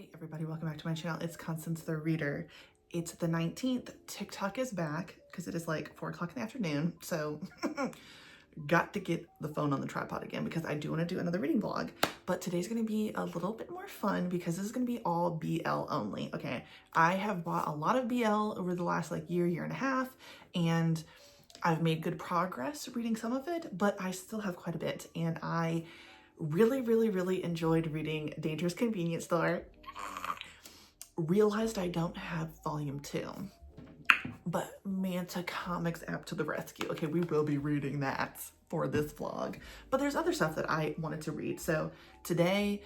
Hey everybody, welcome back to my channel. It's Constance the Reader. It's the 19th. TikTok is back because it is like 4 o'clock in the afternoon. So got to get the phone on the tripod again because I do want to do another reading vlog. But today's going to be a little bit more fun because this is going to be all BL only. Okay, I have bought a lot of BL over the last like year and a half, and I've made good progress reading some of it, but I still have quite a bit. And I really enjoyed reading Dangerous Convenience Store. Realized I don't have volume 2, but Manta Comics app to the rescue. Okay, we will be reading that for this vlog, but there's other stuff that I wanted to read. So today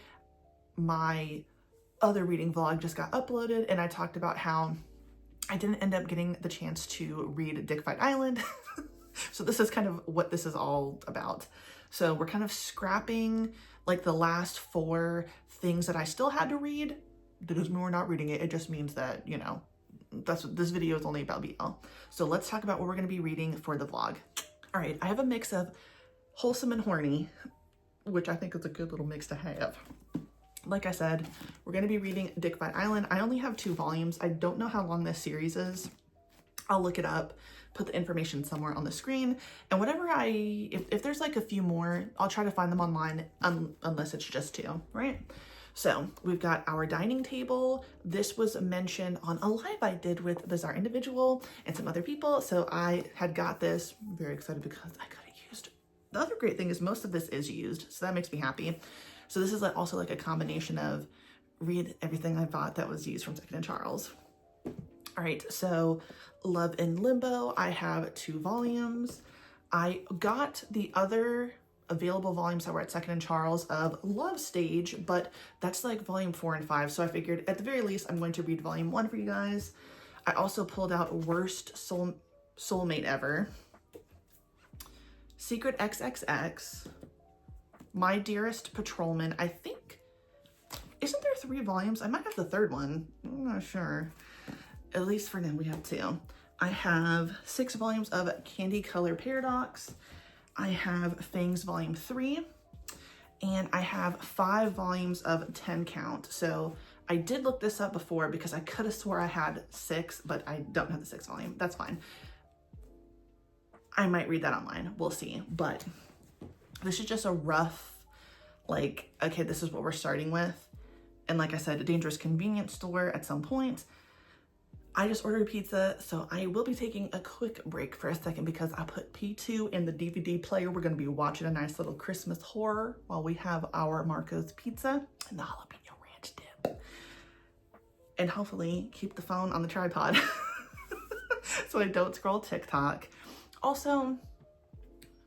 my other reading vlog just got uploaded and I talked about how I didn't end up getting the chance to read Dick Fight Island. So this is kind of what this is all about. So we're kind of scrapping like the last 4 things that I still had to read. That doesn't mean we're not reading it. It just means that, you know, that's what this video is only about BL. So let's talk about what we're going to be reading for the vlog. All right, I have a mix of wholesome and horny, which I think is a good little mix to have. Like I said, we're going to be reading Dick Fight Island. I only have 2 volumes. I don't know how long this series is. I'll look it up, put the information somewhere on the screen, and whatever if there's like a few more, I'll try to find them online unless it's just 2, right? So we've got our dining table. This was mentioned on a live I did with Bizarre Individual and some other people. So I had got this. I'm very excited because I got it used. The other great thing is most of this is used, so that makes me happy. So this is like also like a combination of read everything I bought that was used from Second and Charles. All right, so Love in Limbo. I have 2 volumes. I got the other available volumes that were at Second and Charles of Love Stage, but that's like volume 4 and 5. So I figured at the very least, I'm going to read volume 1 for you guys. I also pulled out Worst Soulmate Ever, Secret XXX, My Dearest Patrolman. I think, isn't there 3 volumes? I might have the 3rd one. I'm not sure. At least for now, we have 2. I have 6 volumes of Candy Color Paradox. I have Fangs volume 3, and I have 5 volumes of 10 Count. So I did look this up before because I could have swore I had 6, but I don't have the 6th volume. That's fine. I might read that online. We'll see. But this is just a rough, like, okay, this is what we're starting with. And like I said, a Dangerous Convenience Store at some point. I just ordered pizza, so I will be taking a quick break for a second because I put P2 in the DVD player. We're going to be watching a nice little Christmas horror while we have our Marco's pizza and the jalapeno ranch dip. And hopefully keep the phone on the tripod so I don't scroll TikTok. Also, I'm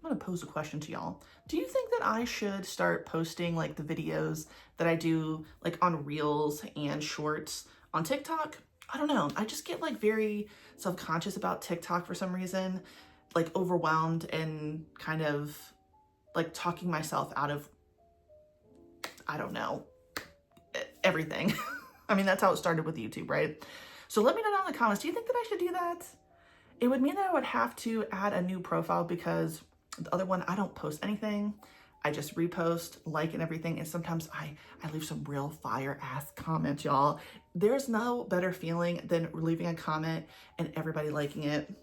going to pose a question to y'all. Do you think that I should start posting like the videos that I do like on Reels and Shorts on TikTok? I don't know. I just get like very self-conscious about TikTok for some reason, like overwhelmed and kind of like talking myself out of, I don't know, everything. I mean, that's how it started with YouTube, right? So let me know down in the comments. Do you think that I should do that? It would mean that I would have to add a new profile because the other one, I don't post anything. I just repost, like, and everything. And sometimes I leave some real fire ass comments, y'all. There's no better feeling than leaving a comment and everybody liking it.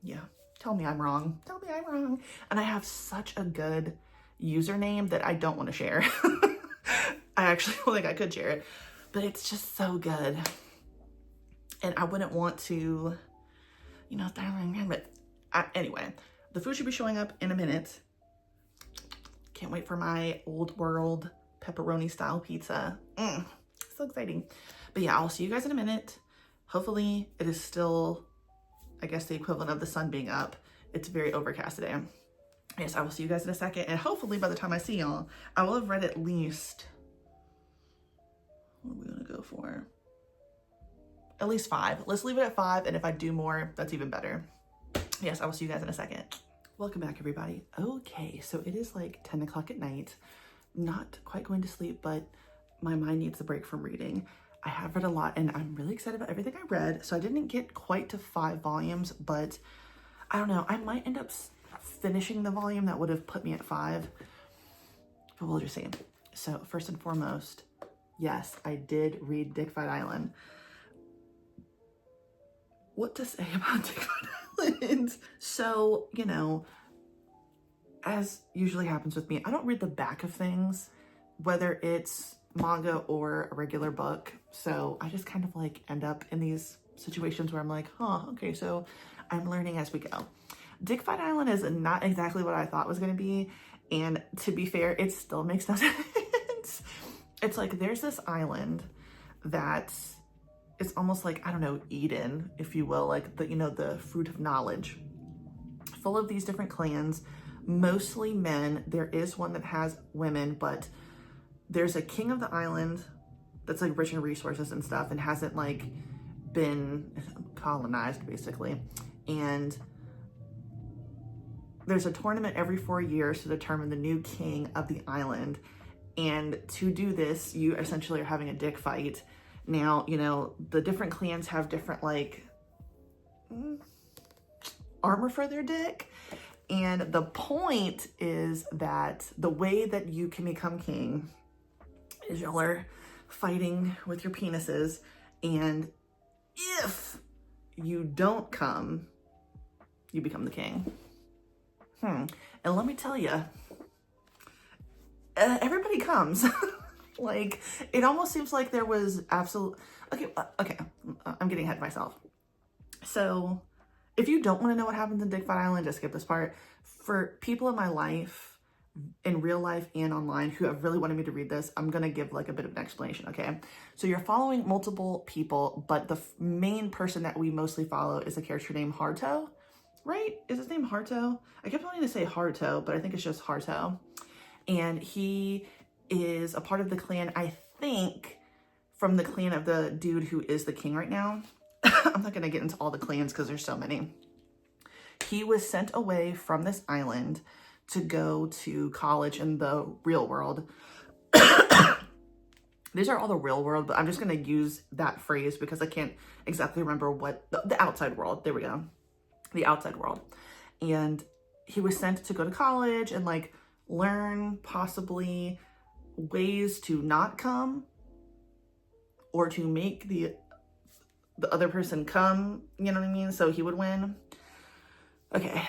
Yeah, tell me I'm wrong. Tell me I'm wrong. And I have such a good username that I don't want to share. I actually feel like I could share it, but it's just so good. And I wouldn't want to, you know, but anyway, the food should be showing up in a minute. Can't wait for my old world pepperoni style pizza. So exciting. But yeah, I'll see you guys in a minute. Hopefully it is still, I guess, the equivalent of the sun being up. It's very overcast today. Yes, I will see you guys in a second. And hopefully by the time I see y'all, I will have read at least, what are we gonna go for? At least 5. Let's leave it at 5. And if I do more, that's even better. Yes, I will see you guys in a second. Welcome back, everybody. Okay, so it is like 10 o'clock at night. Not quite going to sleep, but my mind needs a break from reading. I have read a lot and I'm really excited about everything I read. So I didn't get quite to 5 volumes, but I don't know. I might end up finishing the volume that would have put me at 5, but we'll just see. So first and foremost, Yes, I did read Dick Fight Island. What to say about Dick Fight Island? So, you know, as usually happens with me, I don't read the back of things, whether it's manga or a regular book. So I just kind of like end up in these situations where I'm like, huh, okay, so I'm learning as we go. Dick Fight Island is not exactly what I thought it was going to be. And to be fair, it still makes no sense. It's like there's this island that it's almost like, I don't know, Eden, if you will, like the, you know, the fruit of knowledge, full of these different clans, mostly men. There is one that has women, but there's a king of the island that's like rich in resources and stuff and hasn't like been colonized basically. And there's a tournament every 4 years to determine the new king of the island. And to do this, you essentially are having a dick fight. Now, you know, the different clans have different like armor for their dick. And the point is that the way that you can become king is y'all are fighting with your penises. And if you don't come, you become the king. And let me tell you, everybody comes. Like, it almost seems like there was okay, I'm getting ahead of myself. So, if you don't want to know what happens in Dick Fight Island, just skip this part. For people in my life, in real life and online, who have really wanted me to read this, I'm going to give like a bit of an explanation, okay? So you're following multiple people, but the main person that we mostly follow is a character named Haruto, right? Is his name Haruto? I kept wanting to say Haruto, but I think it's just Haruto. And he is a part of the clan, I think, from the clan of the dude who is the king right now. I'm not going to get into all the clans because there's so many. He was sent away from this island to go to college in the real world. These are all the real world, but I'm just going to use that phrase because I can't exactly remember what the outside world. There we go. The outside world. And he was sent to go to college and like learn possibly ways to not come or to make the other person come, you know what I mean? So he would win. Okay.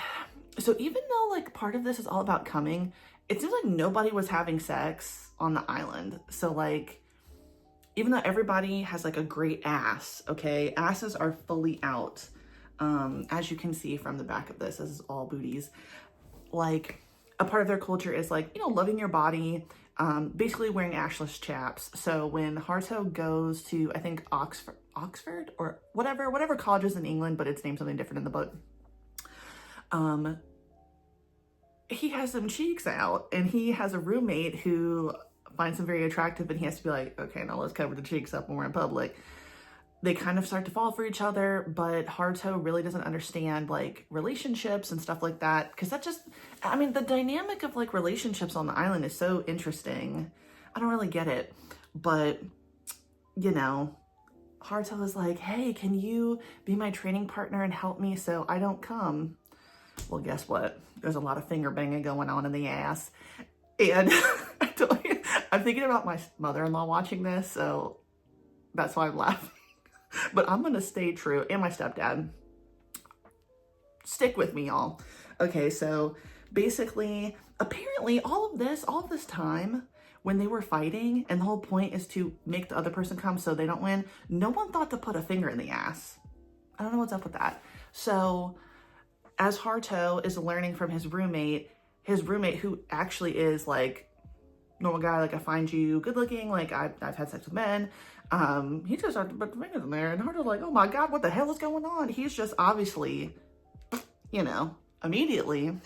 So even though like part of this is all about coming, it seems like nobody was having sex on the island. So like, even though everybody has like a great ass, okay, asses are fully out. As you can see from the back of this is all booties. Like a part of their culture is like, you know, loving your body, basically wearing ashless chaps. So when Haruto goes to, I think Oxford or whatever college is in England, but it's named something different in the book. He has some cheeks out and he has a roommate who finds him very attractive and he has to be like, okay, now let's cover the cheeks up when we're in public. They kind of start to fall for each other, but Haruto really doesn't understand like relationships and stuff like that. Cause that just, I mean, the dynamic of like relationships on the island is so interesting. I don't really get it, but you know, Haruto is like, hey, can you be my training partner and help me so I don't come? Well, guess what? There's a lot of finger banging going on in the ass. And I'm thinking about my mother-in-law watching this, so that's why I'm laughing. But I'm going to stay true. And my stepdad. Stick with me, y'all. Okay, so basically, apparently all of this time, when they were fighting, and the whole point is to make the other person come so they don't win, no one thought to put a finger in the ass. I don't know what's up with that. So as Haruto is learning from his roommate who actually is like normal guy, like I find you good looking, like I've had sex with men, he just started to put the fingers in there and Haruto's like, oh my God, what the hell is going on? He's just obviously, you know, immediately,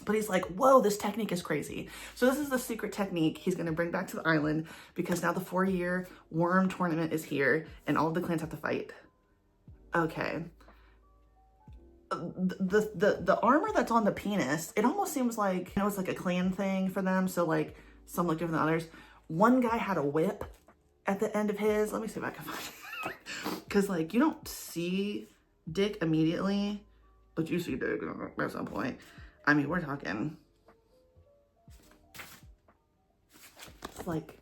but he's like, whoa, this technique is crazy. So this is the secret technique he's going to bring back to the island because now the 4-year worm tournament is here and all of the clans have to fight. Okay. The armor that's on the penis, it almost seems like, you know, it's like a clan thing for them. So like some look different than others. One guy had a whip at the end of his. Let me see if I can find it. Because like you don't see dick immediately, but you see dick at some point. I mean, we're talking like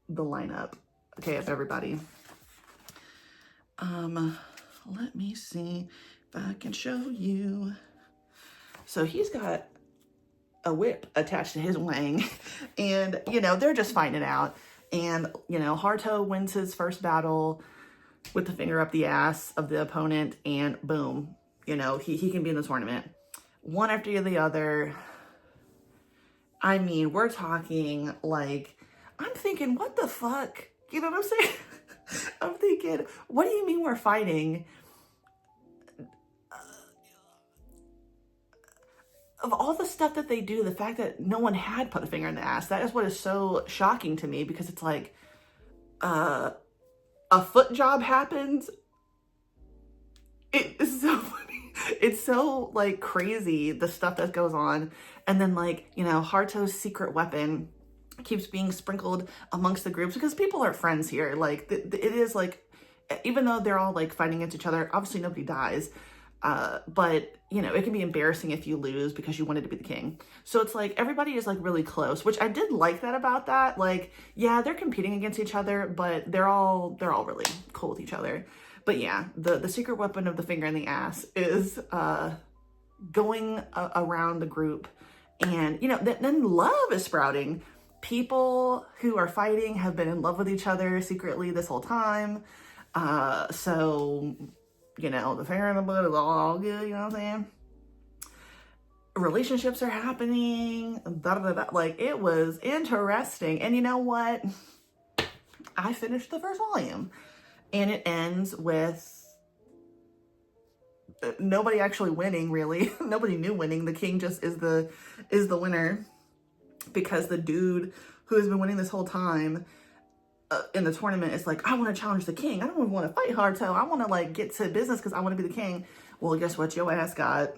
the lineup, okay, of everybody. Let me see if I can show you. So he's got a whip attached to his wang, and, you know, they're just fighting it out. And, you know, Haruto wins his first battle with the finger up the ass of the opponent, and boom, you know, he can be in the tournament. One after the other. I mean, we're talking like, I'm thinking, what the fuck? You know what I'm saying? I'm thinking, what do you mean we're fighting? Of all the stuff that they do, the fact that no one had put a finger in the ass, that is what is so shocking to me, because it's like, a foot job happens. It is so funny. It's so, like, crazy, the stuff that goes on. And then, like, you know, Haruto's secret weapon keeps being sprinkled amongst the groups, because people are friends here. Like, it is, like, even though they're all, like, fighting against each other, obviously nobody dies. But, you know, it can be embarrassing if you lose because you wanted to be the king. So it's like, everybody is, like, really close, which I did like that about that. Like, yeah, they're competing against each other, but they're all really cool with each other. But yeah, the secret weapon of the finger in the ass is, going around the group. And, you know, then love is sprouting. People who are fighting have been in love with each other secretly this whole time. So, you know, the finger in the butt is all good, you know what I'm saying? Relationships are happening, like, it was interesting. And you know what? I finished the first volume, and it ends with nobody actually winning, really. Nobody new winning. The king just is the winner, because the dude who has been winning this whole time in the tournament is like, I want to challenge the king. I don't even want to fight Haruto. I want to, like, get to business because I want to be the king. Well, guess what? Your ass got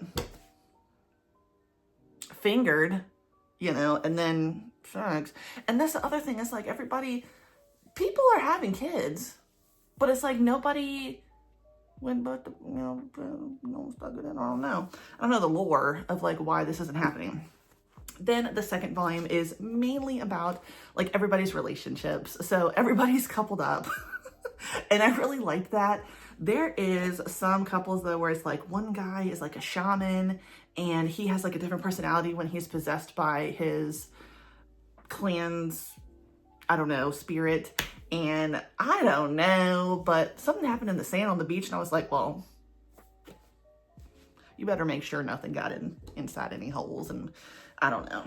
fingered, you know, and then shucks. And that's the other thing. It's like, people are having kids, but it's like nobody went, but the, you know, no stuck it in. I don't know the lore of, like, why this isn't happening. Then the second volume is mainly about, like, everybody's relationships. So everybody's coupled up. And I really liked that. There is some couples, though, where it's like one guy is like a shaman, and he has, like, a different personality when he's possessed by his clan's, I don't know, spirit. And I don't know, but something happened in the sand on the beach, and I was like, well, you better make sure nothing got inside any holes, and I don't know.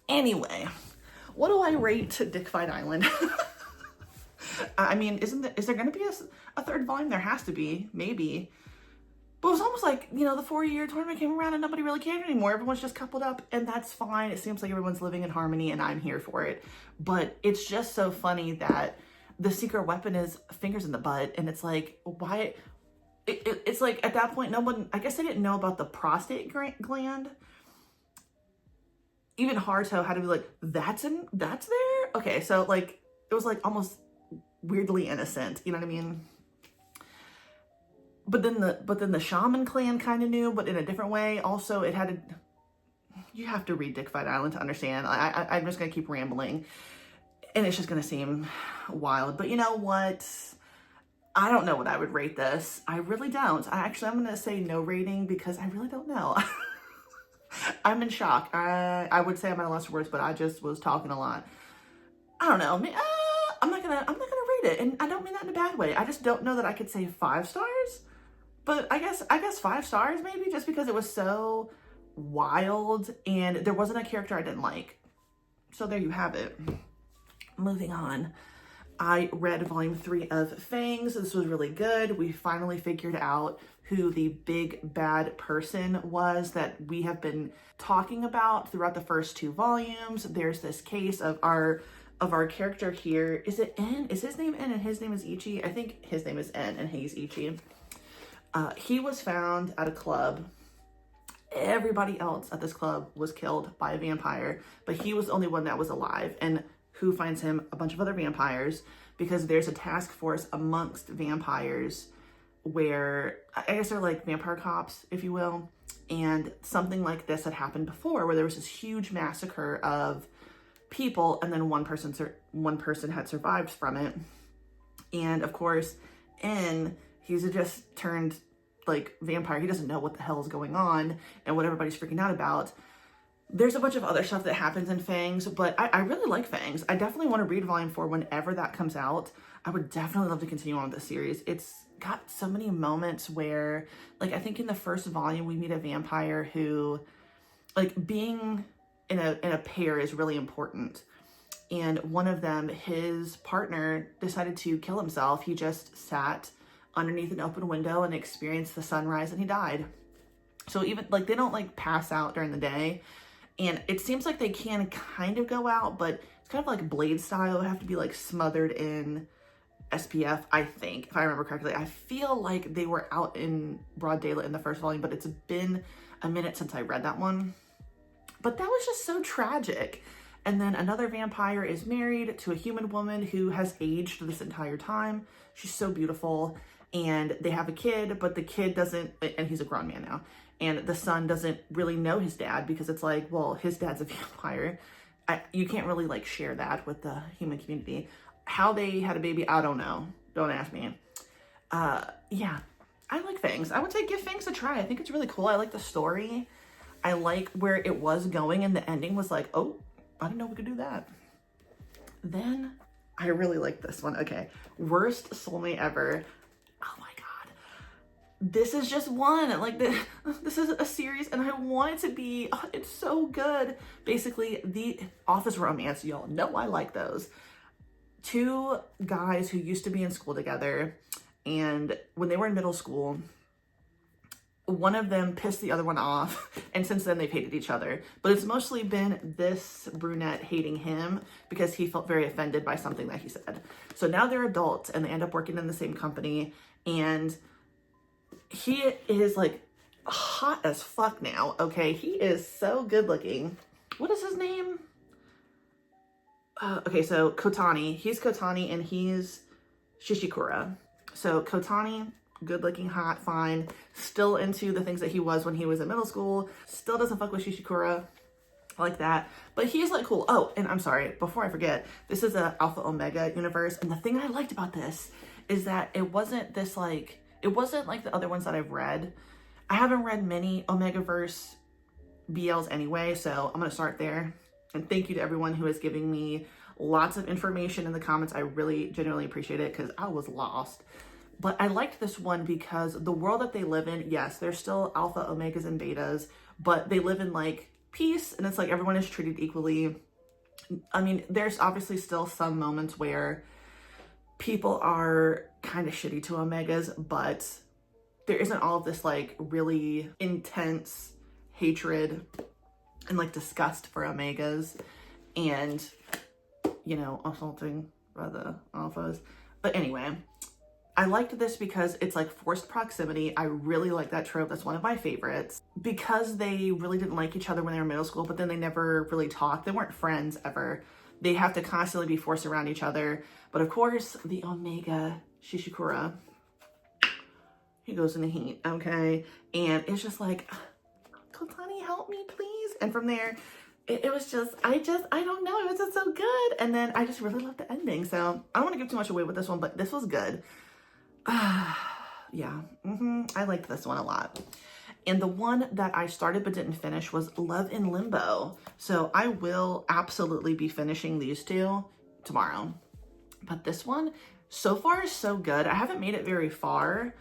Anyway, what do I rate Dick Fight Island? I mean, is there going to be a third volume? There has to be, maybe. But it was almost like, you know, the 4-year tournament came around and nobody really cared anymore. Everyone's just coupled up, and that's fine. It seems like everyone's living in harmony, and I'm here for it. But it's just so funny that the secret weapon is fingers in the butt, and it's like, why? It's like, at that point, no one, I guess they didn't know about the prostate gland. Even Haruto had to be like, that's there? Okay, so, like, it was, like, almost weirdly innocent, you know what I mean? But then the shaman clan kind of knew, but in a different way. Also, it had to, you have to read Dick Fight Island to understand. I'm just going to keep rambling, and it's just going to seem wild. But you know what? I don't know what I would rate this. I really don't. I'm going to say no rating, because I really don't know. I'm in shock. I would say I'm at a loss for words, but I just was talking a lot. I don't know. I'm not gonna rate it, and I don't mean that in a bad way. I just don't know that I could say 5 stars. But I guess 5 stars maybe, just because it was so wild and there wasn't a character I didn't like. So there you have it. Moving on. I read volume 3 of Fangs. This was really good. We finally figured out who the big bad person was that we have been talking about throughout the first 2 volumes. There's this case of our character here. Is it N? Is his name N and his name is Ichi? I think his name is N and he's Ichi. He was found at a club. Everybody else at this club was killed by a vampire, but he was the only one that was alive. And who finds him? A bunch of other vampires, because there's a task force amongst vampires where, I guess they're like vampire cops, if you will. And something like this had happened before, where there was this huge massacre of people, and then one person had survived from it. And of course, he's just turned like vampire. He doesn't know what the hell is going on and what everybody's freaking out about. There's a bunch of other stuff that happens in Fangs, but I really like Fangs. I definitely want to read volume 4 whenever that comes out. I would definitely love to continue on with this series. It's got so many moments where, like, I think in the first volume, we meet a vampire who, like, being in a pair is really important. And one of them, his partner, decided to kill himself. He just sat underneath an open window and experienced the sunrise, and he died. So even, like, they don't, like, pass out during the day. And it seems like they can kind of go out, but it's kind of like Blade style. It would have to be like smothered in SPF, I think, if I remember correctly. I feel like they were out in broad daylight in the first volume, but it's been a minute since I read that one. But that was just so tragic. And then another vampire is married to a human woman who has aged this entire time. She's so beautiful. And they have a kid, but the kid doesn't, and he's a grown man now. And the son doesn't really know his dad because it's like, well, his dad's a vampire. You can't really like share that with the human community. How they had a baby, I don't know. Don't ask me. Yeah, I like Fangs. I would say give Fangs a try. I think it's really cool. I like the story. I like where it was going, and the ending was like, oh, I didn't know we could do that. Then I really like this one. Okay, worst soulmate ever. Oh my God. This is just one. Like, this is a series, and I want it to be, oh, it's so good. Basically, the office romance, y'all know I like those. Two guys who used to be in school together, and when they were in middle school, one of them pissed the other one off, and since then they've hated each other. But it's mostly been this brunette hating him because he felt very offended by something that he said. So now they're adults, and they end up working in the same company, and he is like hot as fuck now, okay? He is so good looking. What is his name? Okay, so Kotani. He's Kotani, and he's Shishikura. So Kotani, good looking, hot, fine, still into the things that he was when he was in middle school, still doesn't fuck with Shishikura. I like that, but he's like cool. Oh, and I'm sorry, before I forget, this is a Alpha Omega universe, and the thing I liked about this is that it wasn't this like, it wasn't like the other ones that I've read. I haven't read many Omegaverse BLs anyway, so I'm gonna start there. And thank you to everyone who is giving me lots of information in the comments. I really genuinely appreciate it because I was lost. But I liked this one because the world that they live in, yes, there's still alpha, omegas, and betas, but they live in like peace, and it's like everyone is treated equally. I mean, there's obviously still some moments where people are kind of shitty to omegas, but there isn't all of this like really intense hatred and like disgust for omegas and, you know, assaulting by the alphas. But anyway, I liked this because it's like forced proximity. I really like that trope. That's one of my favorites. Because they really didn't like each other when they were in middle school, but then they never really talked. They weren't friends ever. They have to constantly be forced around each other. But of course, the Omega Shishikura, he goes in the heat, okay? And it's just like, Kotani, help me, please. And from there, it was just, I don't know, it was just so good. And then I just really loved the ending. So I don't want to give too much away with this one, but this was good. Yeah, I liked this one a lot. And the one that I started but didn't finish was Love in Limbo. So I will absolutely be finishing these two tomorrow. But this one, so far, is so good. I haven't made it very far.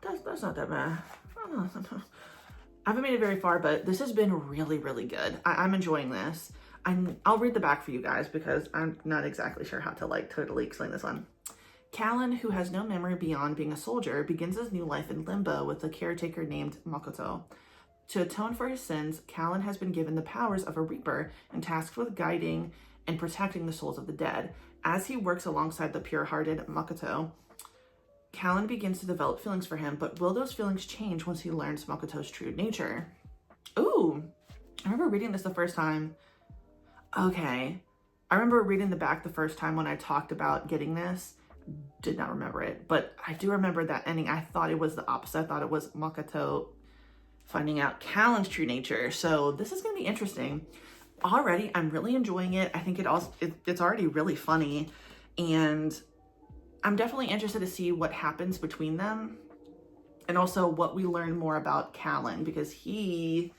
That's not that bad. I haven't made it very far, but this has been really, really good. I'm enjoying this. I'll read the back for you guys because I'm not exactly sure how to like totally explain this one. Callan, who has no memory beyond being a soldier, begins his new life in Limbo with a caretaker named Makoto. To atone for his sins, Callan has been given the powers of a reaper and tasked with guiding and protecting the souls of the dead. As he works alongside the pure-hearted Makoto, Callan begins to develop feelings for him, but will those feelings change once he learns Makoto's true nature? Ooh, I remember reading this the first time. Okay, I remember reading the back the first time when I talked about getting this. Did not remember it, but I do remember that ending. I thought it was the opposite. I thought it was Makoto finding out Callan's true nature. So this is going to be interesting. already, I'm really enjoying it. I think it's already really funny, and I'm definitely interested to see what happens between them, and also what we learn more about Callan, because he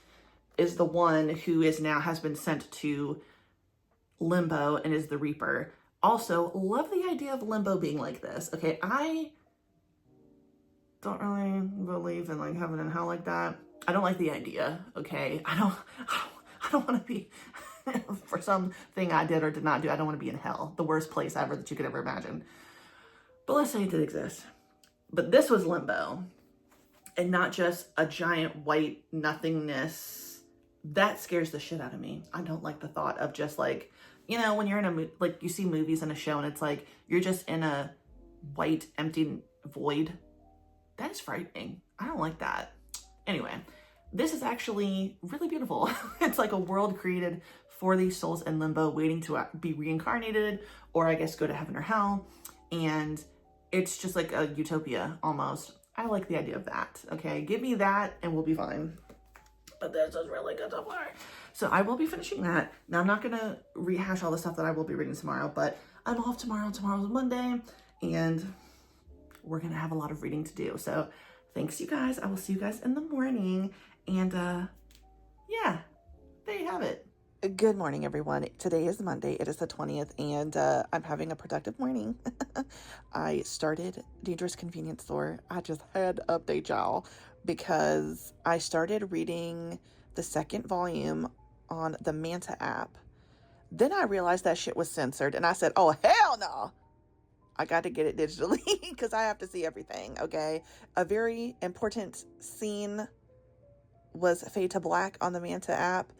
is the one who has been sent to Limbo and is the Reaper. Also, love the idea of Limbo being like this. Okay, I don't really believe in like heaven and hell like that. I don't like the idea. Okay, I don't want to be for something I did or did not do. I don't want to be in hell, the worst place ever that you could ever imagine. But let's say it did exist. But this was Limbo, and not just a giant white nothingness. That scares the shit out of me. I don't like the thought of just like, you know, when you're in a, like you see movies in a show and it's like, you're just in a white, empty void. That is frightening. I don't like that. Anyway, this is actually really beautiful. It's like a world created for these souls in Limbo waiting to be reincarnated, or I guess go to heaven or hell. And it's just like a utopia almost. I like the idea of that. Okay, give me that and we'll be fine. But this is really good so far. So I will be finishing that. Now I'm not gonna rehash all the stuff that I will be reading tomorrow, but I'm off tomorrow. Tomorrow's Monday, and we're gonna have a lot of reading to do. So thanks, you guys. I will see you guys in the morning. And yeah, there you have it. Good morning, everyone. Today is Monday. It is the 20th, and I'm having a productive morning. I started Dangerous Convenience Store. I just had to update y'all because I started reading the second volume on the Manta app. Then I realized that shit was censored, and I said, oh, hell no. I got to get it digitally because I have to see everything, okay? A very important scene was fade to black on the Manta app.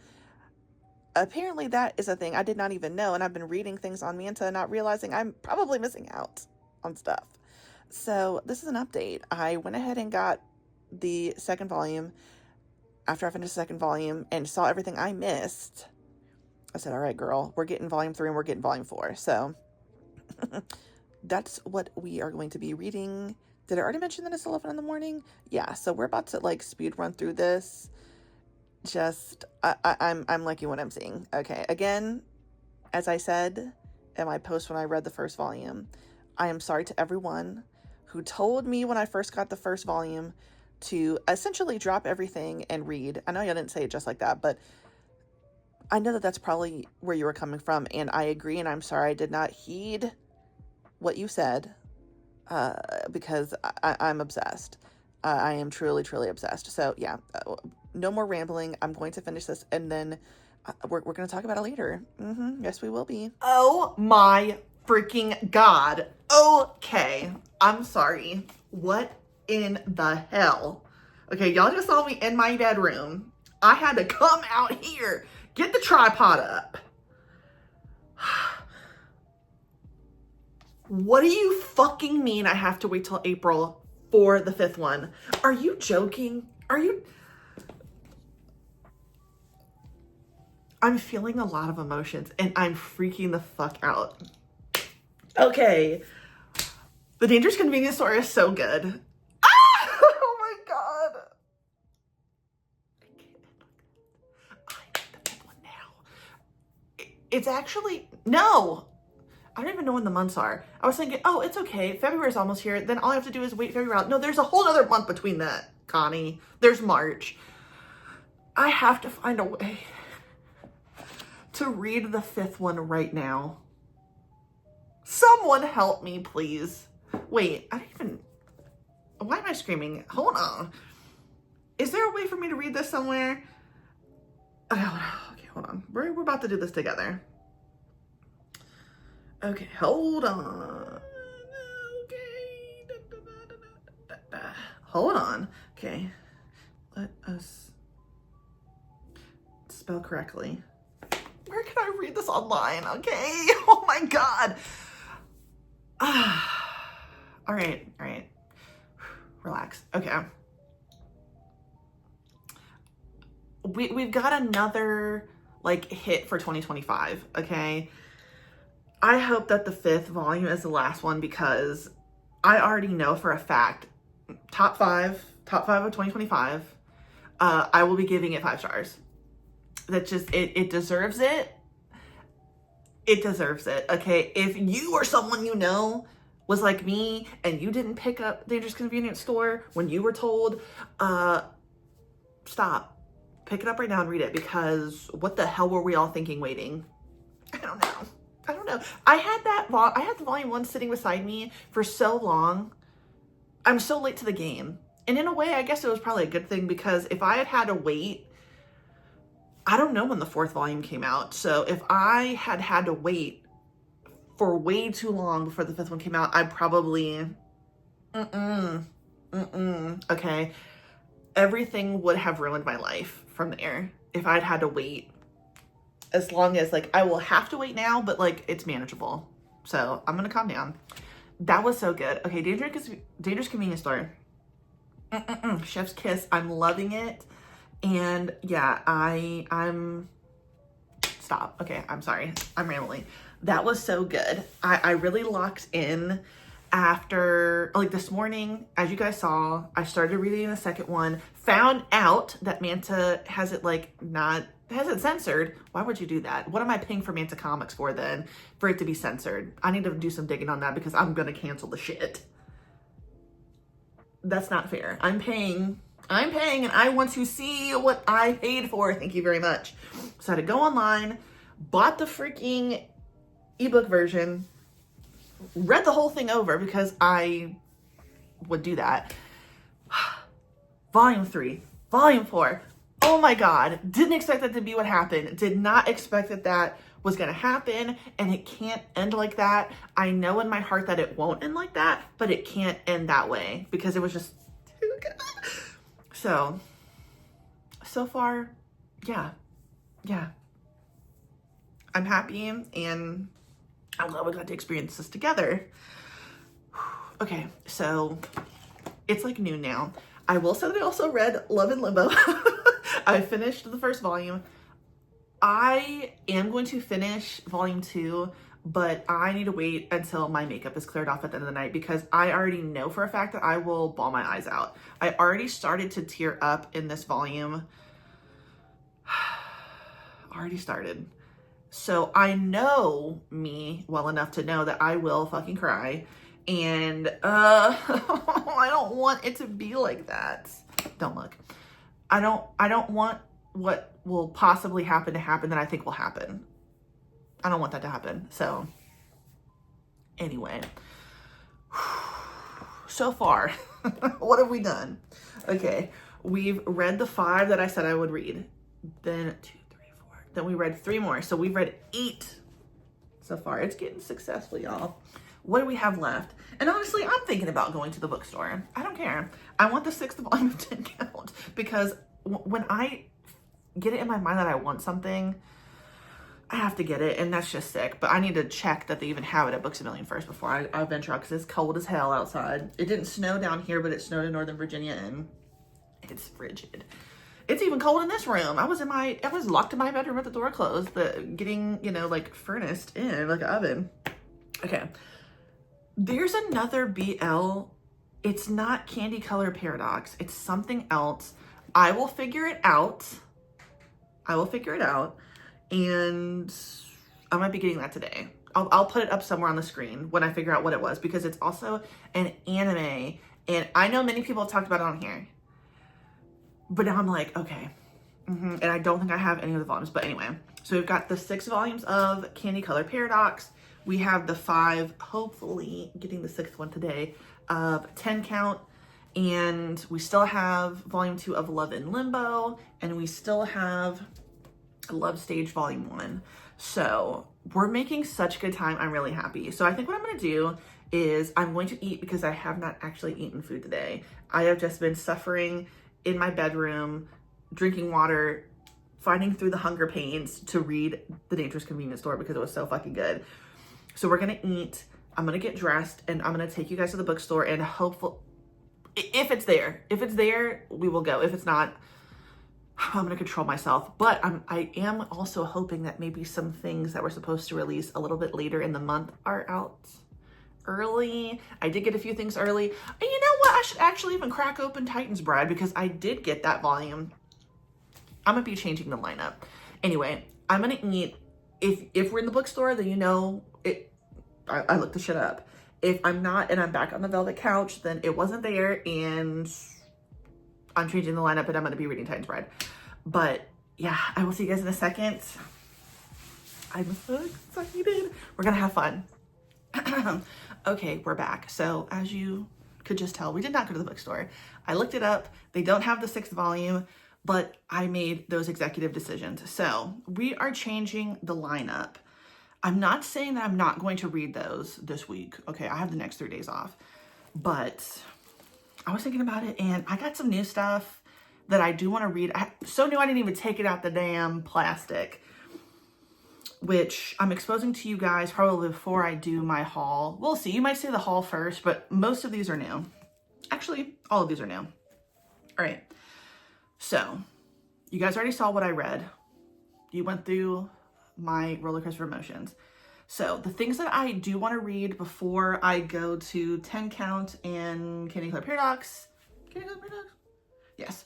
Apparently that is a thing I did not even know, and I've been reading things on Manta not realizing I'm probably missing out on stuff. So this is an update. I went ahead and got the second volume after I finished the second volume and saw everything I missed. I said, all right, girl, we're getting volume 3 and we're getting volume 4. So that's what we are going to be reading. Did I already mention that it's 11 in the morning? Yeah, so we're about to like speed run through this. Just, I'm liking what I'm seeing. Okay, again, as I said in my post when I read the first volume, I am sorry to everyone who told me when I first got the first volume to essentially drop everything and read. I know I didn't say it just like that, but I know that that's probably where you were coming from, and I agree, and I'm sorry I did not heed what you said, because I'm obsessed. I am truly, truly obsessed. So yeah, no more rambling. I'm going to finish this, and then we're going to talk about it later. Yes, we will be. Oh my freaking God. Okay. I'm sorry. What in the hell? Okay, y'all just saw me in my bedroom. I had to come out here, get the tripod up. What do you fucking mean I have to wait till April for the 5th one? Are you joking? I'm feeling a lot of emotions and I'm freaking the fuck out. Okay. The Dangerous Convenience Store is so good. Ah! Oh my God. I need the 5th one now. It's actually, no. I don't even know when the months are. I was thinking, oh, it's okay. February's almost here. Then all I have to do is wait February out. No, there's a whole other month between that, Connie. There's March. I have to find a way to read the 5th one right now. Someone help me, please. Wait, why am I screaming? Hold on. Is there a way for me to read this somewhere? Oh, okay, hold on. We're about to do this together. Okay, hold on. Okay. Hold on. Okay. Let us spell correctly. Where can I read this online? Okay. Oh my God. All right. Relax. Okay. We've got another like hit for 2025. Okay. I hope that the 5th volume is the last one because I already know for a fact, top five of 2025, I will be giving it 5 stars. that just, it deserves it. It deserves it, okay? If you or someone you know was like me and you didn't pick up Dangerous Convenience Store when you were told, stop. Pick it up right now and read it, because what the hell were we all thinking waiting? I don't know. I had the volume 1 sitting beside me for so long. I'm so late to the game. And in a way, I guess it was probably a good thing, because if I had to wait, I don't know when the 4th volume came out. So if I had to wait for way too long before the 5th one came out, I'd probably, okay. Everything would have ruined my life from there if I'd had to wait as long as, like, I will have to wait now, but like, it's manageable. So I'm gonna calm down. That was so good. Okay, Dangerous Convenience Store. Chef's kiss. I'm loving it. And yeah, I'm stop. Okay, I'm sorry. I'm rambling. That was so good. I really locked in after, like, this morning, as you guys saw, I started reading the 2nd one, found out that Manta has it, like, has it censored. Why would you do that? What am I paying for Manta Comics for then, for it to be censored? I need to do some digging on that, because I'm gonna cancel the shit. That's not fair. I'm paying, and I want to see what I paid for. Thank you very much. So I had to go online, bought the freaking ebook version, read the whole thing over, because I would do that. Volume 3, Volume 4. Oh my God. Didn't expect that to be what happened. Did not expect that was going to happen, and it can't end like that. I know in my heart that it won't end like that, but it can't end that way, because it was just too good. So far, yeah. I'm happy, and I'm glad we got to experience this together. Okay, so it's like noon now. I will say that I also read Love in Limbo. I finished the 1st volume. I am going to finish volume 2, but I need to wait until my makeup is cleared off at the end of the night, because I already know for a fact that I will bawl my eyes out. I already started to tear up in this volume. Already started. So I know me well enough to know that I will fucking cry. And I don't want it to be like that. Don't look. I don't want what will possibly happen to happen that I think will happen. I don't want that to happen. So anyway, so far, what have we done? Okay, we've read the 5 that I said I would read. Then 2, 3, 4. Then we read 3 more. So we've read 8 so far. It's getting successful, y'all. What do we have left? And honestly, I'm thinking about going to the bookstore. I don't care. I want the 6th volume of 10 Count, because when I get it in my mind that I want something, I have to get it, and that's just sick. But I need to check that they even have it at Books A Million first before I venture out, because it's cold as hell outside. It didn't snow down here, but it snowed in Northern Virginia, and it's frigid. It's even cold in this room. I was locked in my bedroom with the door closed, but getting, like, furnaced in, like an oven. Okay. There's another BL. It's not Candy Color Paradox. It's something else. I will figure it out. And I might be getting that today. I'll put it up somewhere on the screen when I figure out what it was, because it's also an anime. And I know many people have talked about it on here. But now I'm like, okay. And I don't think I have any of the volumes. But anyway, so we've got the 6 volumes of Candy Color Paradox. We have the 5, hopefully getting the 6th one today, of 10 Count. And we still have volume 2 of Love in Limbo. And we still have Love Stage volume 1. So we're making such good time. I'm really happy. So I think what I'm going to do is I'm going to eat, because I have not actually eaten food today. I have just been suffering in my bedroom, drinking water, fighting through the hunger pains to read The Dangerous Convenience Store, because it was so fucking good. So we're going to eat, I'm going to get dressed, and I'm going to take you guys to the bookstore, and hopefully, if it's there, we will go. If it's not, I'm going to control myself. But I am also hoping that maybe some things that were supposed to release a little bit later in the month are out early. I did get a few things early. And you know what? I should actually even crack open Titan's Bride, because I did get that volume. I'm going to be changing the lineup. Anyway, I'm gonna eat. If we're in the bookstore, then you know it. I looked the shit up. If I'm not and I'm back on the velvet couch, then it wasn't there, and I'm changing the lineup and I'm gonna be reading Titan's Bride. But yeah, I will see you guys in a second. I'm so excited. We're gonna have fun. Okay, we're back. So as you could just tell, we did not go to the bookstore. I looked it up. They don't have the 6th volume, but I made those executive decisions. So we are changing the lineup. I'm not saying that I'm not going to read those this week. Okay, I have the next 3 days off, but I was thinking about it and I got some new stuff that I do want to read. So new I didn't even take it out the damn plastic, which I'm exposing to you guys probably before I do my haul. We'll see. You might say the haul first, but most of these are new. Actually, all of these are new. All right. So you guys already saw what I read. You went through my roller coaster emotions. So the things that I do want to read before I go to 10 Count and Candy Club Paradox. Candy Club Paradox? Yes.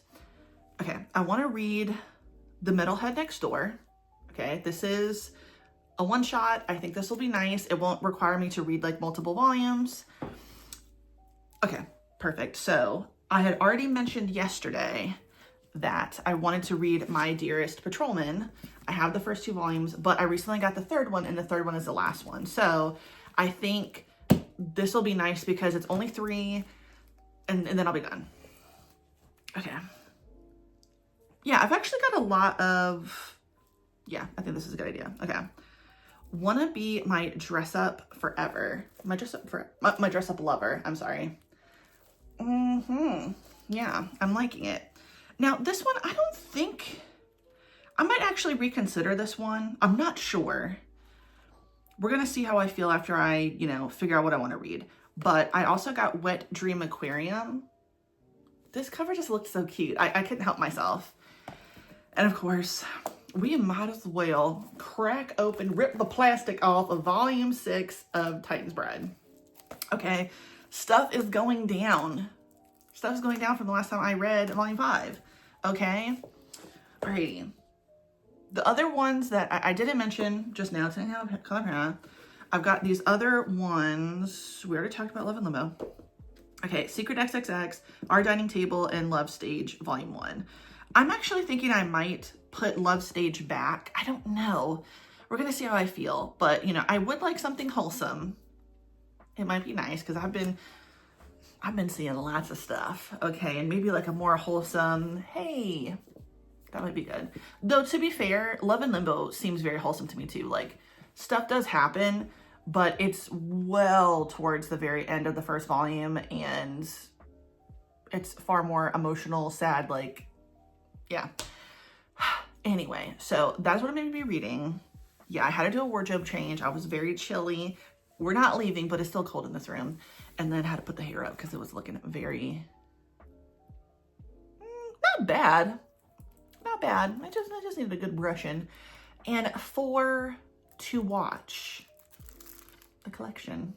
Okay. I want to read The Metalhead Next Door. Okay. This is a one-shot. I think this will be nice. It won't require me to read like multiple volumes. Okay. Perfect. So I had already mentioned yesterday that I wanted to read my Dearest Patrolman. I have the first 2 volumes, but I recently got the 3rd one, and the 3rd one is the last one. So I think this will be nice because it's only 3, and then I'll be done. Okay. Yeah, I've actually got a lot of, yeah, I think this is a good idea. Okay. Wanna be my dress up forever. My dress up lover, I'm sorry. Yeah, I'm liking it. Now, this one, I don't think, I might actually reconsider this one. I'm not sure. We're going to see how I feel after I, figure out what I want to read. But I also got Wet Dream Aquarium. This cover just looked so cute. I couldn't help myself. And of course, we might as well crack open, rip the plastic off of volume 6 of Titan's Bride. Okay, stuff is going down. Stuff is going down from the last time I read volume 5. Okay, alrighty. The other ones that I didn't mention just now, I've got these other ones. We already talked about Love and Limbo. Okay, Secret XXX, Our Dining Table, and Love Stage Volume 1. I'm actually thinking I might put Love Stage back. I don't know. We're going to see how I feel. But, I would like something wholesome. It might be nice because I've been seeing lots of stuff. Okay, and maybe like a more wholesome, hey, that might be good. Though, to be fair, Love and Limbo seems very wholesome to me too. Like, stuff does happen, but it's well towards the very end of the first volume, and it's far more emotional, sad, like, yeah. Anyway, so that's what I'm going to be reading. Yeah, I had to do a wardrobe change. I was very chilly. We're not leaving, but it's still cold in this room. And then had to put the hair up because it was looking very, not bad. Not bad. I just needed a good brushing. And to watch the collection.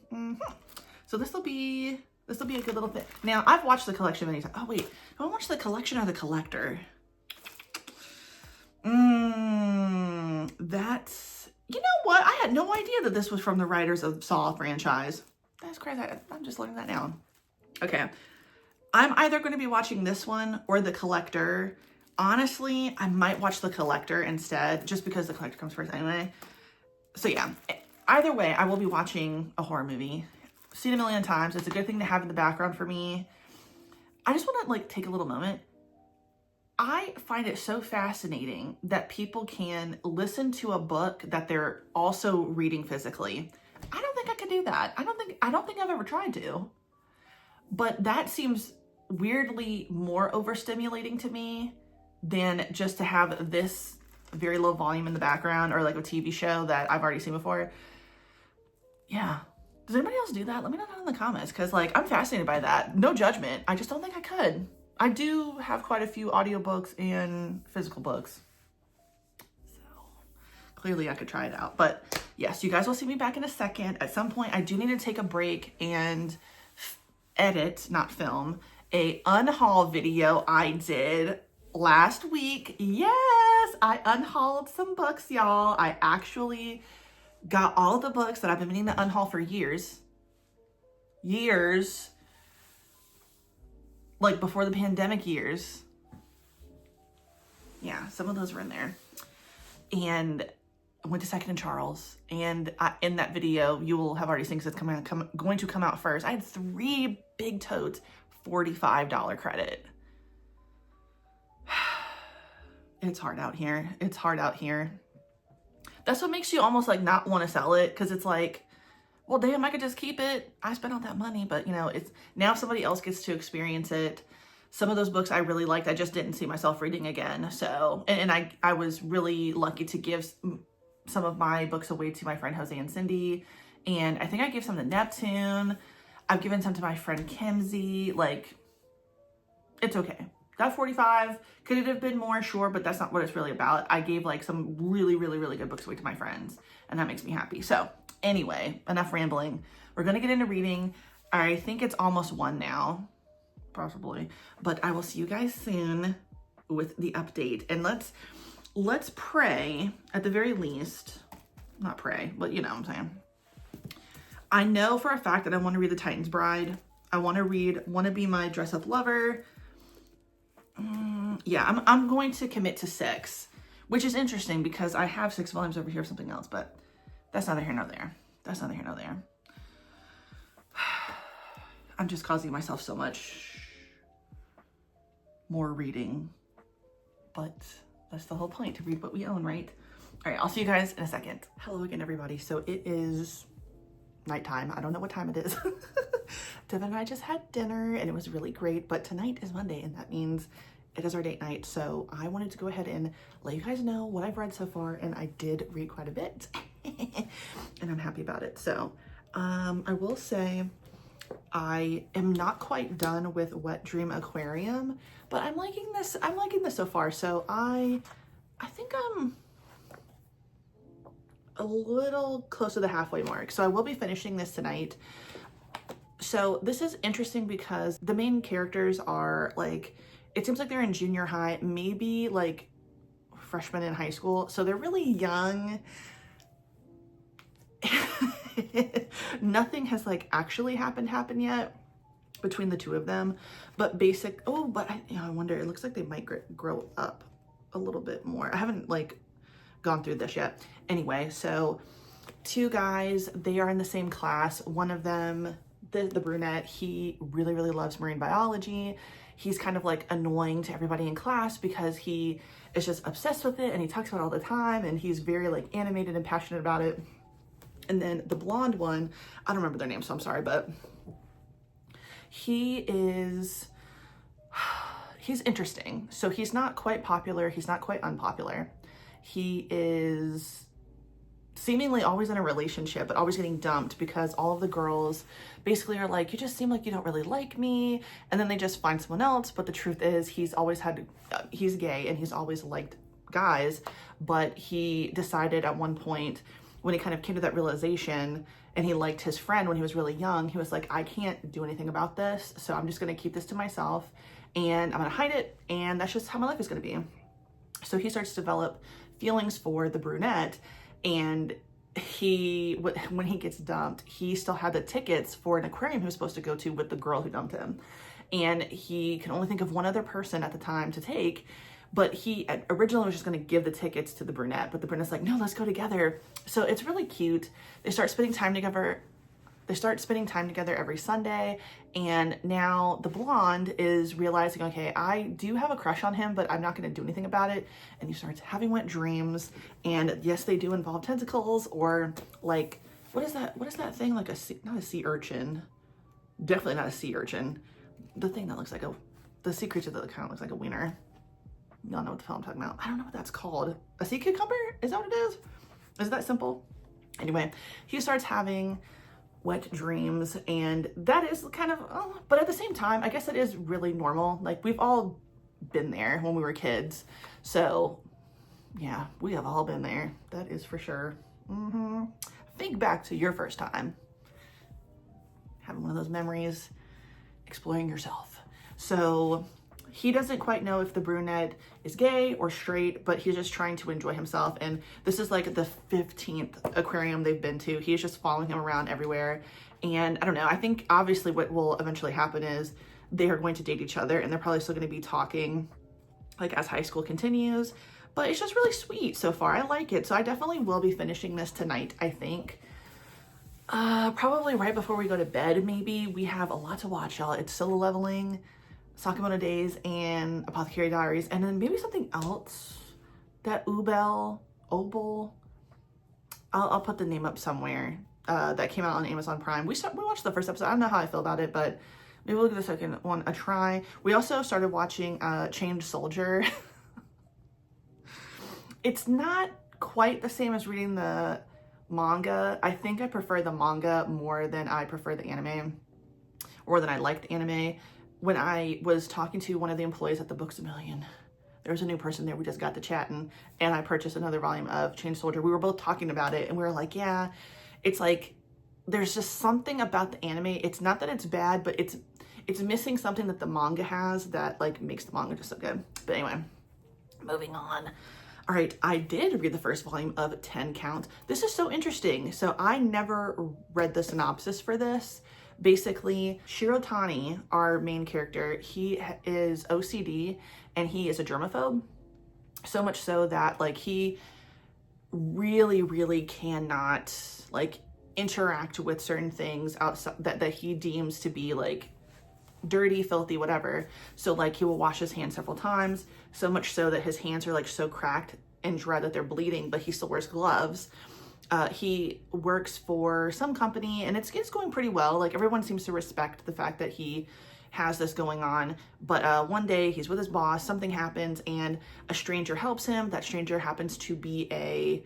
So this will be a good little thing. Now, I've watched the collection many times. Oh wait, do I watch the collection or the collector? That's, you know what? I had no idea that this was from the writers of Saw franchise. That's crazy. I'm just learning that now. Okay. I'm either going to be watching this one or the collector. Honestly, I might watch the collector instead, just because the collector comes first anyway. So yeah, either way, I will be watching a horror movie. I've seen it a million times. It's a good thing to have in the background for me. I just want to take a little moment. I find it so fascinating that people can listen to a book that they're also reading physically. I don't think I could do that. I don't think I've ever tried to. But that seems weirdly more overstimulating to me than just to have this very low volume in the background, or like a TV show that I've already seen before. Yeah. Does anybody else do that? Let me know down in the comments, because I'm fascinated by that. No judgment. I just don't think I could. I do have quite a few audiobooks and physical books. So clearly I could try it out. But yes, you guys will see me back in a second. At some point, I do need to take a break and edit, not film, a unhaul video I did last week. Yes, I unhauled some books, y'all. I actually got all the books that I've been meaning to unhaul for years. Like before the pandemic years. Yeah, some of those were in there. And I went to Second and Charles, and in that video, you will have already seen because it's going to come out first. I had 3 big totes, $45 credit. It's hard out here. It's hard out here. That's what makes you almost like not want to sell it, because it's like, well, damn, I could just keep it. I spent all that money, but you know, it's now somebody else gets to experience it. Some of those books I really liked, I just didn't see myself reading again. So, and I was really lucky to give some of my books away to my friend Jose and Cindy. And I think I gave some to Neptune. I've given some to my friend Kimsey. Like, it's okay. Got 45. Could it have been more? Sure, but that's not what it's really about. I gave like some really, really, really good books away to my friends, and that makes me happy. So anyway, enough rambling. We're gonna get into reading. I think it's almost 1 now, possibly, but I will see you guys soon with the update. And let's pray at the very least. Not pray, but you know what I'm saying. I know for a fact that I want to read The Titan's Bride. I want to read Wanna Be My Dress Up Lover. Yeah, I'm going to commit to 6, which is interesting because I have 6 volumes over here of something else, but that's neither here nor there. That's neither here nor there. I'm just causing myself so much more reading, but that's the whole point, to read what we own, right? All right, I'll see you guys in a second. Hello again, everybody. So it is nighttime. I don't know what time it is. Devin and I just had dinner and it was really great, but tonight is Monday and that means it is our date night. So I wanted to go ahead and let you guys know what I've read so far, and I did read quite a bit and I'm happy about it. So I will say I am not quite done with Wet Dream Aquarium, but I'm liking this. I'm liking this so far. So I think I'm a little close to the halfway mark. So I will be finishing this tonight. So this is interesting because the main characters are like, it seems like they're in junior high, maybe like freshmen in high school. So they're really young. Nothing has like actually happened yet between the two of them, but I wonder, it looks like they might grow up a little bit more. I haven't like gone through this yet. Anyway, so 2 guys, they are in the same class. One of them, the brunette, he really, really loves marine biology. He's kind of like annoying to everybody in class because he is just obsessed with it and he talks about it all the time and he's very like animated and passionate about it. And then the blonde one, I don't remember their name, so I'm sorry, but he's interesting. So he's not quite popular. He's not quite unpopular. He is seemingly always in a relationship, but always getting dumped because all of the girls basically are like, you just seem like you don't really like me. And then they just find someone else. But the truth is he's gay and he's always liked guys. But he decided at one point when he kind of came to that realization and he liked his friend when he was really young, he was like, I can't do anything about this. So I'm just going to keep this to myself and I'm going to hide it. And that's just how my life is going to be. So he starts to develop feelings for the brunette. And when he gets dumped, he still had the tickets for an aquarium he was supposed to go to with the girl who dumped him. And he can only think of one other person at the time to take, but he originally was just going to give the tickets to the brunette, but the brunette's like, no, let's go together. So it's really cute. They start spending time together. Every Sunday. And now the blonde is realizing, okay, I do have a crush on him, but I'm not going to do anything about it. And he starts having wet dreams. And yes, they do involve tentacles or like, what is that thing? Like not a sea urchin. Definitely not a sea urchin. The thing that looks like the sea creature that kind of looks like a wiener. Y'all know what the hell I'm talking about. I don't know what that's called. A sea cucumber? Is that what it is? Is it that simple? Anyway, he starts having wet dreams, and that is kind of, but at the same time, I guess it is really normal. Like, we've all been there when we were kids. So yeah, we have all been there. That is for sure. Think back to your first time having one of those memories, exploring yourself. So he doesn't quite know if the brunette is gay or straight, but he's just trying to enjoy himself. And this is like the 15th aquarium they've been to. He's just following him around everywhere. And I don't know, I think obviously what will eventually happen is they are going to date each other, and they're probably still going to be talking like as high school continues. But it's just really sweet so far. I like it. So I definitely will be finishing this tonight, I think. Probably right before we go to bed, maybe. We have a lot to watch, y'all. It's Solo Leveling, Sakamoto Days, and Apothecary Diaries. And then maybe something else. That Obel. I'll put the name up somewhere. That came out on Amazon Prime. We watched the first episode. I don't know how I feel about it, but maybe we'll give the second one a try. We also started watching Chained Soldier. It's not quite the same as reading the manga. I think I prefer the manga more than I prefer the anime, or than I like the anime. When I was talking to one of the employees at the Books A Million, there was a new person there. We just got to chatting, and I purchased another volume of Chained Soldier. We were both talking about it, and we were like, yeah, it's like, there's just something about the anime. It's not that it's bad, but it's missing something that the manga has that like makes the manga just so good. But anyway, moving on. All right, I did read the first volume of 10 Count. This is so interesting. So I never read the synopsis for this. Basically, Shirotani, our main character, he is OCD and he is a germaphobe. So much so that like he really cannot like interact with certain things outside that he deems to be like dirty, filthy, whatever. So like he will wash his hands several times, so much so that his hands are like so cracked and dry that they're bleeding, but he still wears gloves. He works for some company and it's going pretty well. Like everyone seems to respect the fact that he has this going on. But one day he's with his boss, something happens and a stranger helps him. That stranger happens to be a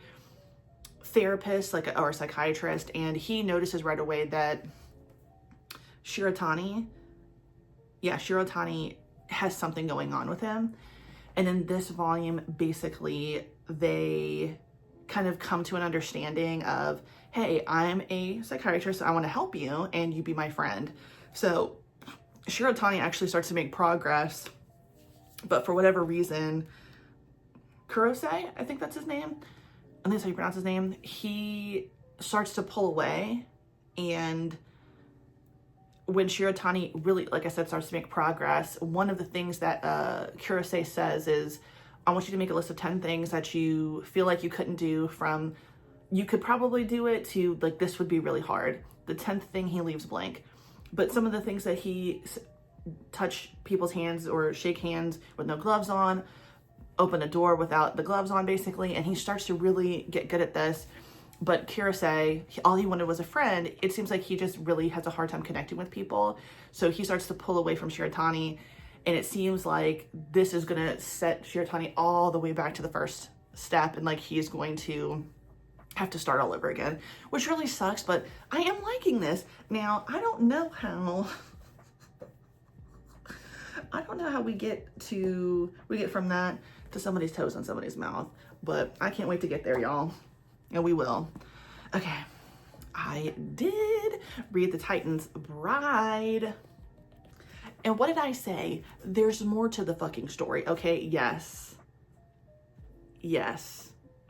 therapist, or a psychiatrist, and he notices right away that Shirotani has something going on with him. And in this volume, basically, they kind of come to an understanding of, hey, I'm a psychiatrist, so I want to help you, and you be my friend. So Shirotani actually starts to make progress, but for whatever reason, Kurose, I think that's his name, I think that's how you pronounce his name, he starts to pull away. And when Shirotani really, like I said, starts to make progress, one of the things that Kurose says is, I want you to make a list of 10 things that you feel like you couldn't do, from you could probably do it to like this would be really hard. The 10th thing he leaves blank. But some of the things that he touch people's hands or shake hands with no gloves on, open a door without the gloves on basically, and he starts to really get good at this. But Kurose, all he wanted was a friend. It seems like he just really has a hard time connecting with people. So he starts to pull away from Shirotani, and it seems like this is gonna set Shirotani all the way back to the first step, and like he's going to have to start all over again, which really sucks, but I am liking this. Now, I don't know how we get from that to somebody's toes on somebody's mouth, but I can't wait to get there, y'all. And we will. Okay, I did read The Titan's Bride. And what did I say? There's more to the fucking story, okay? Yes,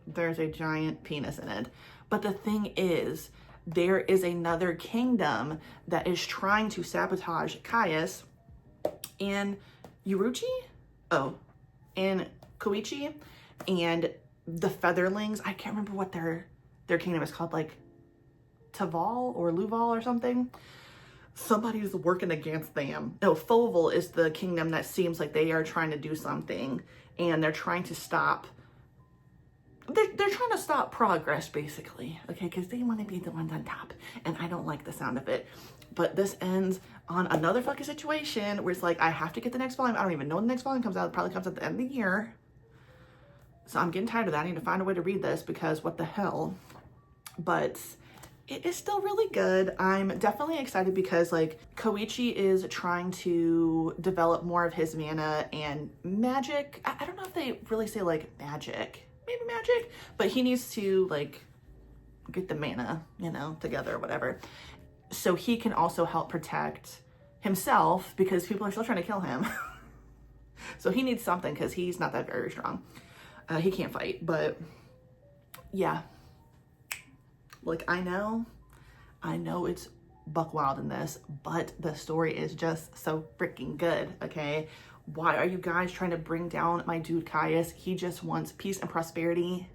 there's a giant penis in it. But the thing is, there is another kingdom that is trying to sabotage Caius and Yuruchi? Oh, and Koichi and the Featherlings. I can't remember what their kingdom is called, like Taval or Luval or something. Somebody's working against them. No, Foval is the kingdom that seems like they are trying to do something, and they're trying to stop. They're trying to stop progress, basically, okay? Because they want to be the ones on top, and I don't like the sound of it. But this ends on another fucking situation where it's like, I have to get the next volume. I don't even know when the next volume comes out. It probably comes at the end of the year. So I'm getting tired of that. I need to find a way to read this because what the hell? But it is still really good. I'm definitely excited because like Koichi is trying to develop more of his mana and magic. I don't know if they really say like magic, maybe magic, but he needs to like get the mana, you know, together or whatever. So he can also help protect himself because people are still trying to kill him. So he needs something because he's not that very strong. He can't fight, but yeah. Like, I know it's buck wild in this, but the story is just so freaking good, okay? Why are you guys trying to bring down my dude Caius? He just wants peace and prosperity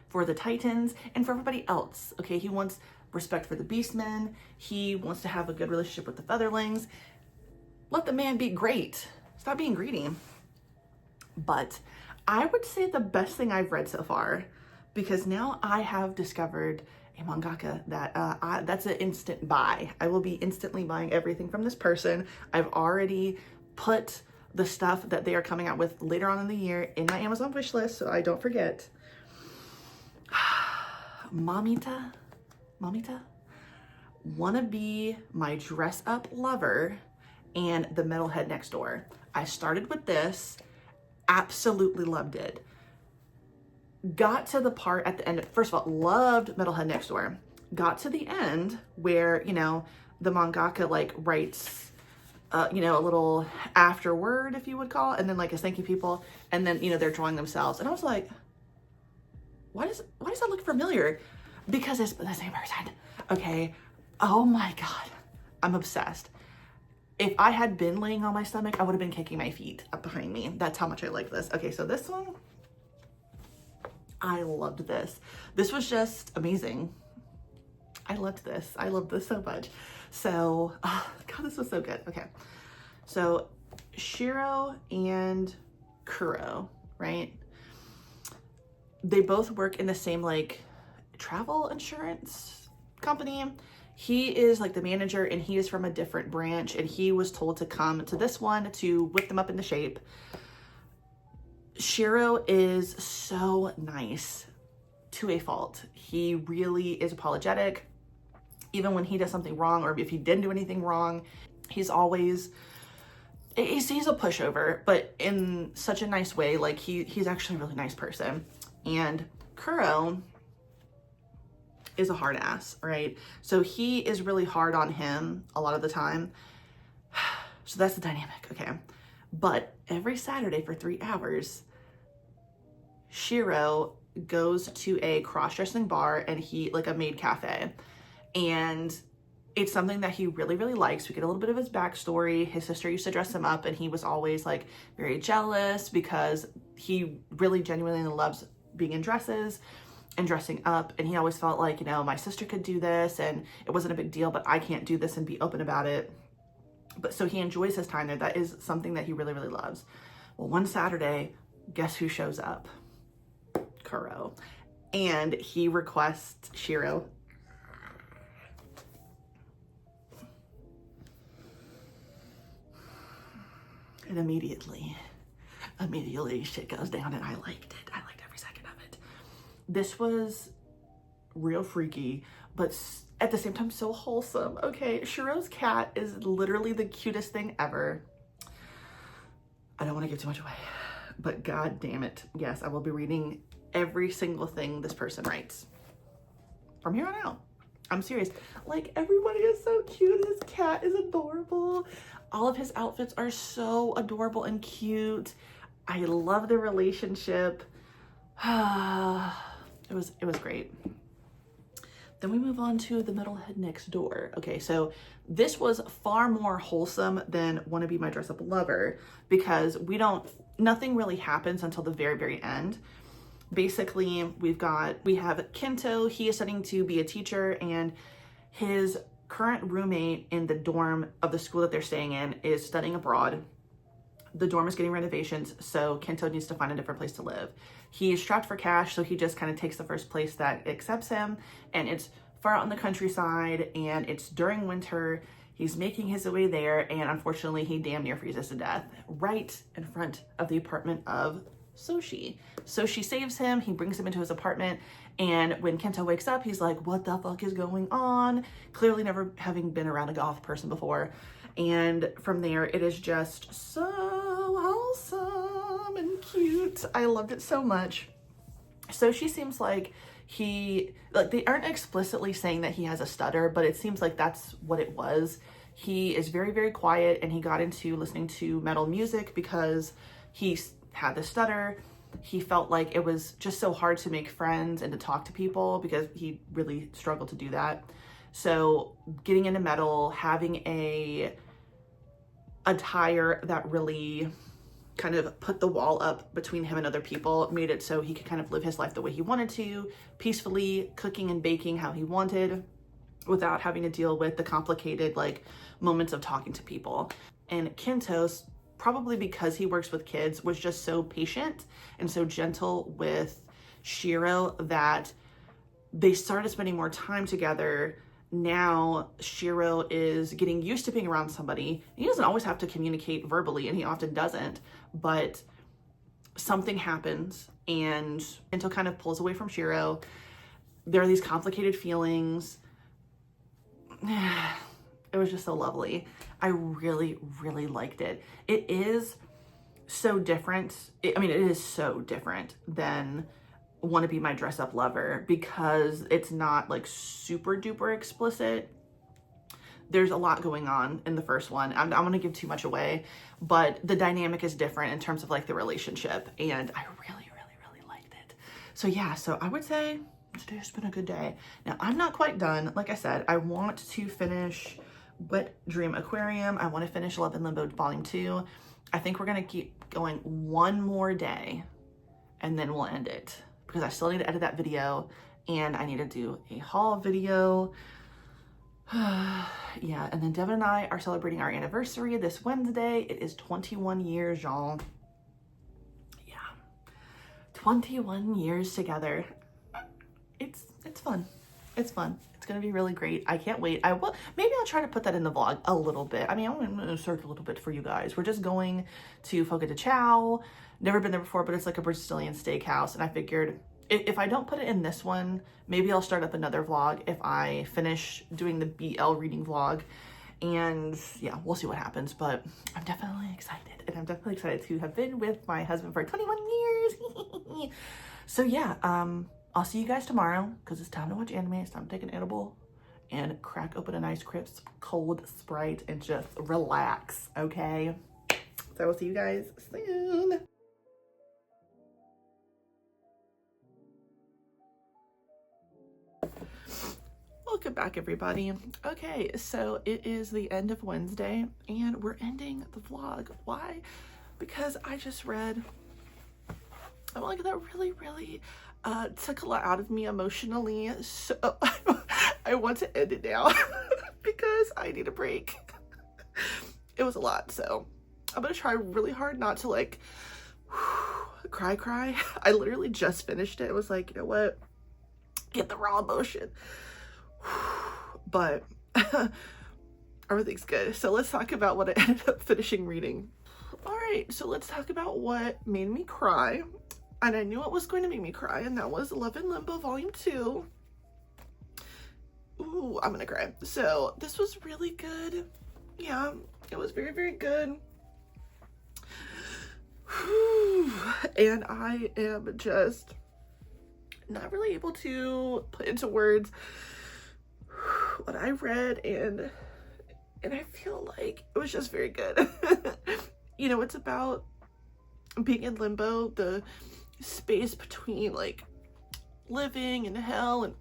for the Titans and for everybody else, okay? He wants respect for the Beastmen. He wants to have a good relationship with the Featherlings. Let the man be great. Stop being greedy. But I would say the best thing I've read so far, because now I have discovered a mangaka that that's an instant buy. I will be instantly buying everything from this person. I've already put the stuff that they are coming out with later on in the year in my Amazon wish list, so I don't forget. Mamita, Wanna Be My Dress Up Lover, and The Metalhead Next Door. I started with this, absolutely loved it. Got to the part at the end, first of all, loved Metalhead Next Door. Got to the end where, you know, the mangaka like writes, you know, a little afterword, if you would call it, and then like is thanking people, and then, you know, they're drawing themselves. And I was like, why does that look familiar? Because it's the same person. Okay. Oh my God. I'm obsessed. If I had been laying on my stomach, I would have been kicking my feet up behind me. That's how much I like this. Okay, so this one, I loved this. This was just amazing. I loved this. I loved this so much. So, oh, God, this was so good. Okay, so Shiro and Kuro, right? They both work in the same like travel insurance company. He is like the manager and he is from a different branch, and he was told to come to this one to whip them up into shape. Shiro is so nice to a fault. He really is apologetic. Even when he does something wrong, or if he didn't do anything wrong, he's always, he's a pushover, but in such a nice way. Like he's actually a really nice person. And Kuro is a hard ass, right? So he is really hard on him a lot of the time. So that's the dynamic, okay? But every Saturday for 3 hours, Shiro goes to a cross-dressing bar and like a maid cafe. And it's something that he really, really likes. We get a little bit of his backstory. His sister used to dress him up and he was always like very jealous because he really genuinely loves being in dresses and dressing up. And he always felt like, you know, my sister could do this and it wasn't a big deal, but I can't do this and be open about it. But so he enjoys his time there. That is something that he really, really loves. Well, one Saturday, guess who shows up? Kuro. And he requests Shiro. And immediately shit goes down, and I liked it. I liked every second of it. This was real freaky, but at the same time so wholesome. Okay, Shiro's cat is literally the cutest thing ever. I don't want to give too much away, but God damn it. Yes, I will be reading every single thing this person writes from here on out. I'm serious. Like, everybody is so cute. His cat is adorable. All of his outfits are so adorable and cute. I love the relationship. It was great. Then we move on to The Metalhead Next Door. Okay, so this was far more wholesome than Wanna Be My Dress Up Lover, because nothing really happens until the very, very end. Basically, we have Kento. He is studying to be a teacher, and his current roommate in the dorm of the school that they're staying in is studying abroad. The dorm is getting renovations, so Kento needs to find a different place to live. He is strapped for cash, so he just kind of takes the first place that accepts him, and it's far out in the countryside, and it's during winter. He's making his way there, and unfortunately, he damn near freezes to death right in front of the apartment of Soshi. Soshi saves him. He brings him into his apartment, and when Kento wakes up, he's like, what the fuck is going on? Clearly never having been around a goth person before. And from there, it is just so wholesome and cute. I loved it so much. Soshi seems like they aren't explicitly saying that he has a stutter, but it seems like that's what it was. He is very, very quiet, and he got into listening to metal music because he had the stutter. He felt like it was just so hard to make friends and to talk to people because he really struggled to do that. So getting into metal, having a attire that really kind of put the wall up between him and other people made it so he could kind of live his life the way he wanted to, peacefully, cooking and baking how he wanted, without having to deal with the complicated like moments of talking to people. And Kintos, probably because he works with kids, was just so patient and so gentle with Shiro that they started spending more time together. Now Shiro is getting used to being around somebody. He doesn't always have to communicate verbally, and he often doesn't, but something happens and Kinto kind of pulls away from Shiro. There are these complicated feelings. It was just so lovely. I really, really liked it. It is so different. It is so different than Want to Be My Dress Up Lover because it's not like super duper explicit. There's a lot going on in the first one. I'm going to give too much away, but the dynamic is different in terms of like the relationship, and I really, really, really liked it. So yeah, so I would say today's been a good day. Now, I'm not quite done. Like I said, I want to finish Dream Aquarium. I want to finish Love and Limbo Volume 2. I think we're going to keep going one more day and then we'll end it because I still need to edit that video and I need to do a haul video. Yeah, and then Devin and I are celebrating our anniversary this Wednesday. It is 21 years, y'all. Yeah, 21 years together. It's fun. It's fun. It's gonna be really great. I can't wait. Maybe I'll try to put that in the vlog a little bit. I mean, I'm gonna search a little bit for you guys. We're just going to Fogo de Chao. Never been there before, but it's like a Brazilian steakhouse. And I figured if I don't put it in this one, maybe I'll start up another vlog if I finish doing the BL reading vlog. And yeah, we'll see what happens, but I'm definitely excited. And I'm definitely excited to have been with my husband for 21 years. So yeah, I'll see you guys tomorrow because it's time to watch anime. It's time to take an edible and crack open a nice crisp cold Sprite and just relax, okay? So I will see you guys soon. Welcome back, everybody. Okay, so it is the end of Wednesday and we're ending the vlog. Why? Because I just read a manga that really, really took a lot out of me emotionally. So I want to end it now because I need a break. It was a lot, so I'm gonna try really hard not to like cry. I literally just finished it. It was like, you know what? Get the raw emotion. But everything's good. So let's talk about what I ended up finishing reading. All right, so let's talk about what made me cry. And I knew it was going to make me cry, and that was Love and Limbo Volume 2. Ooh, I'm gonna cry. So this was really good. Yeah, it was very, very good. And I am just not really able to put into words what I read, and I feel like it was just very good. You know, it's about being in limbo, the space between like living in hell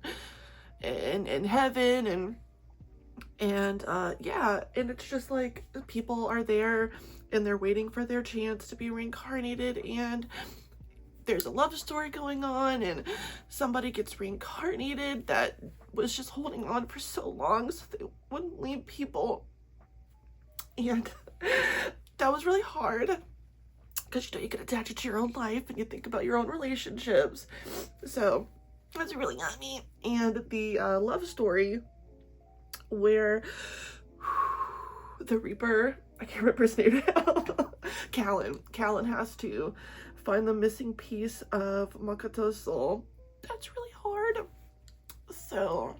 and heaven, and yeah, and it's just like people are there and they're waiting for their chance to be reincarnated, and there's a love story going on, and somebody gets reincarnated that was just holding on for so long so they wouldn't leave people, and that was really hard because, you know, you get attached to your own life and you think about your own relationships. So that's really got me. And the love story where the Reaper, I can't remember his name now, Callan has to find the missing piece of Makoto's soul. That's really hard. So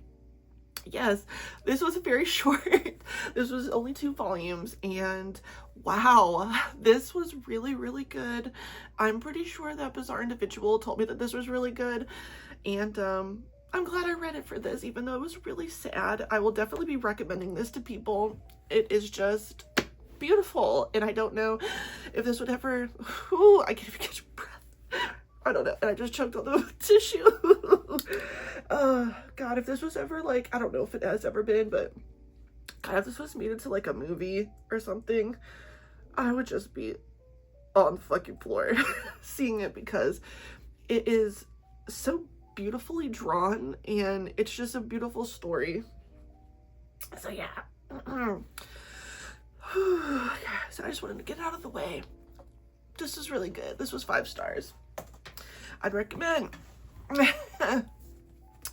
yes, this was very short. This was only 2 volumes, and wow, this was really, really good. I'm pretty sure that Bizarre Individual told me that this was really good, and I'm glad I read it for this, even though it was really sad. I will definitely be recommending this to people. It is just beautiful. And I don't know if this would ever, ooh, I can't even catch breath. I don't know. And I just choked on the tissue. God, if this was ever like, I don't know if it has ever been, but God, if this was made into like a movie or something, I would just be on the fucking floor seeing it, because it is so beautifully drawn and it's just a beautiful story. So yeah. So I just wanted to get it out of the way. This is really good. This was 5 stars. I'd recommend.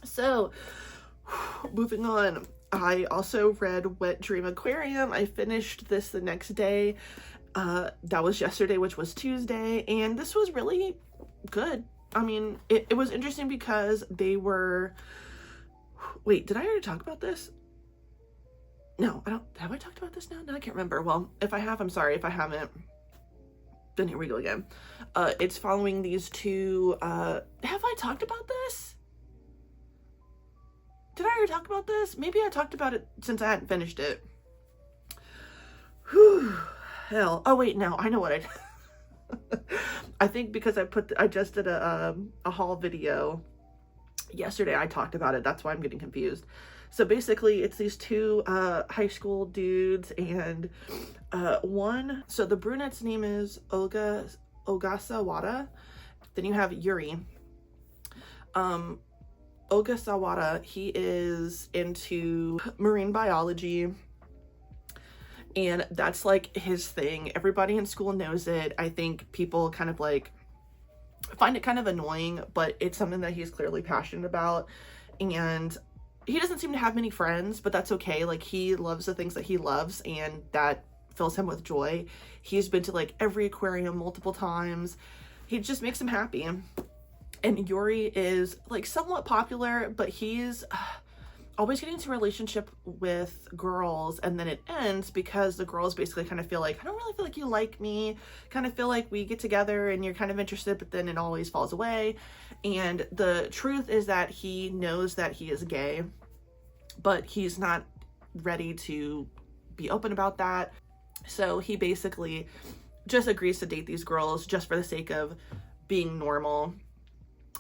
So moving on, I also read Dream Aquarium. I finished this the next day. That was yesterday, which was Tuesday, and this was really good. I mean, it was interesting because they were, wait, did I already talk about this? No, I don't. Have I talked about this now? No, I can't remember. Well, if I have, I'm sorry. If I haven't, then here we go again. It's following these two, have I talked about this? Did I already talk about this? Maybe I talked about it since I hadn't finished it. Whew, hell. Oh wait, no, I know what I did. I think because I just did a haul video yesterday, I talked about it. That's why I'm getting confused. So basically, it's these two high school dudes, and one, so the brunette's name is Ogasawara. Then you have Yuri. Ogasawara, he is into marine biology, and that's like his thing. Everybody in school knows it. I think people kind of like find it kind of annoying, but it's something that he's clearly passionate about, and he doesn't seem to have many friends, but that's okay. Like, he loves the things that he loves, and that fills him with joy. He's been to like every aquarium multiple times. He just makes him happy. And Yuri is like somewhat popular, but he's always getting into a relationship with girls, and then it ends because the girls basically kind of feel like, I don't really feel like you like me, kind of feel like we get together and you're kind of interested, but then it always falls away. And the truth is that he knows that he is gay, but he's not ready to be open about that. So he basically just agrees to date these girls just for the sake of being normal.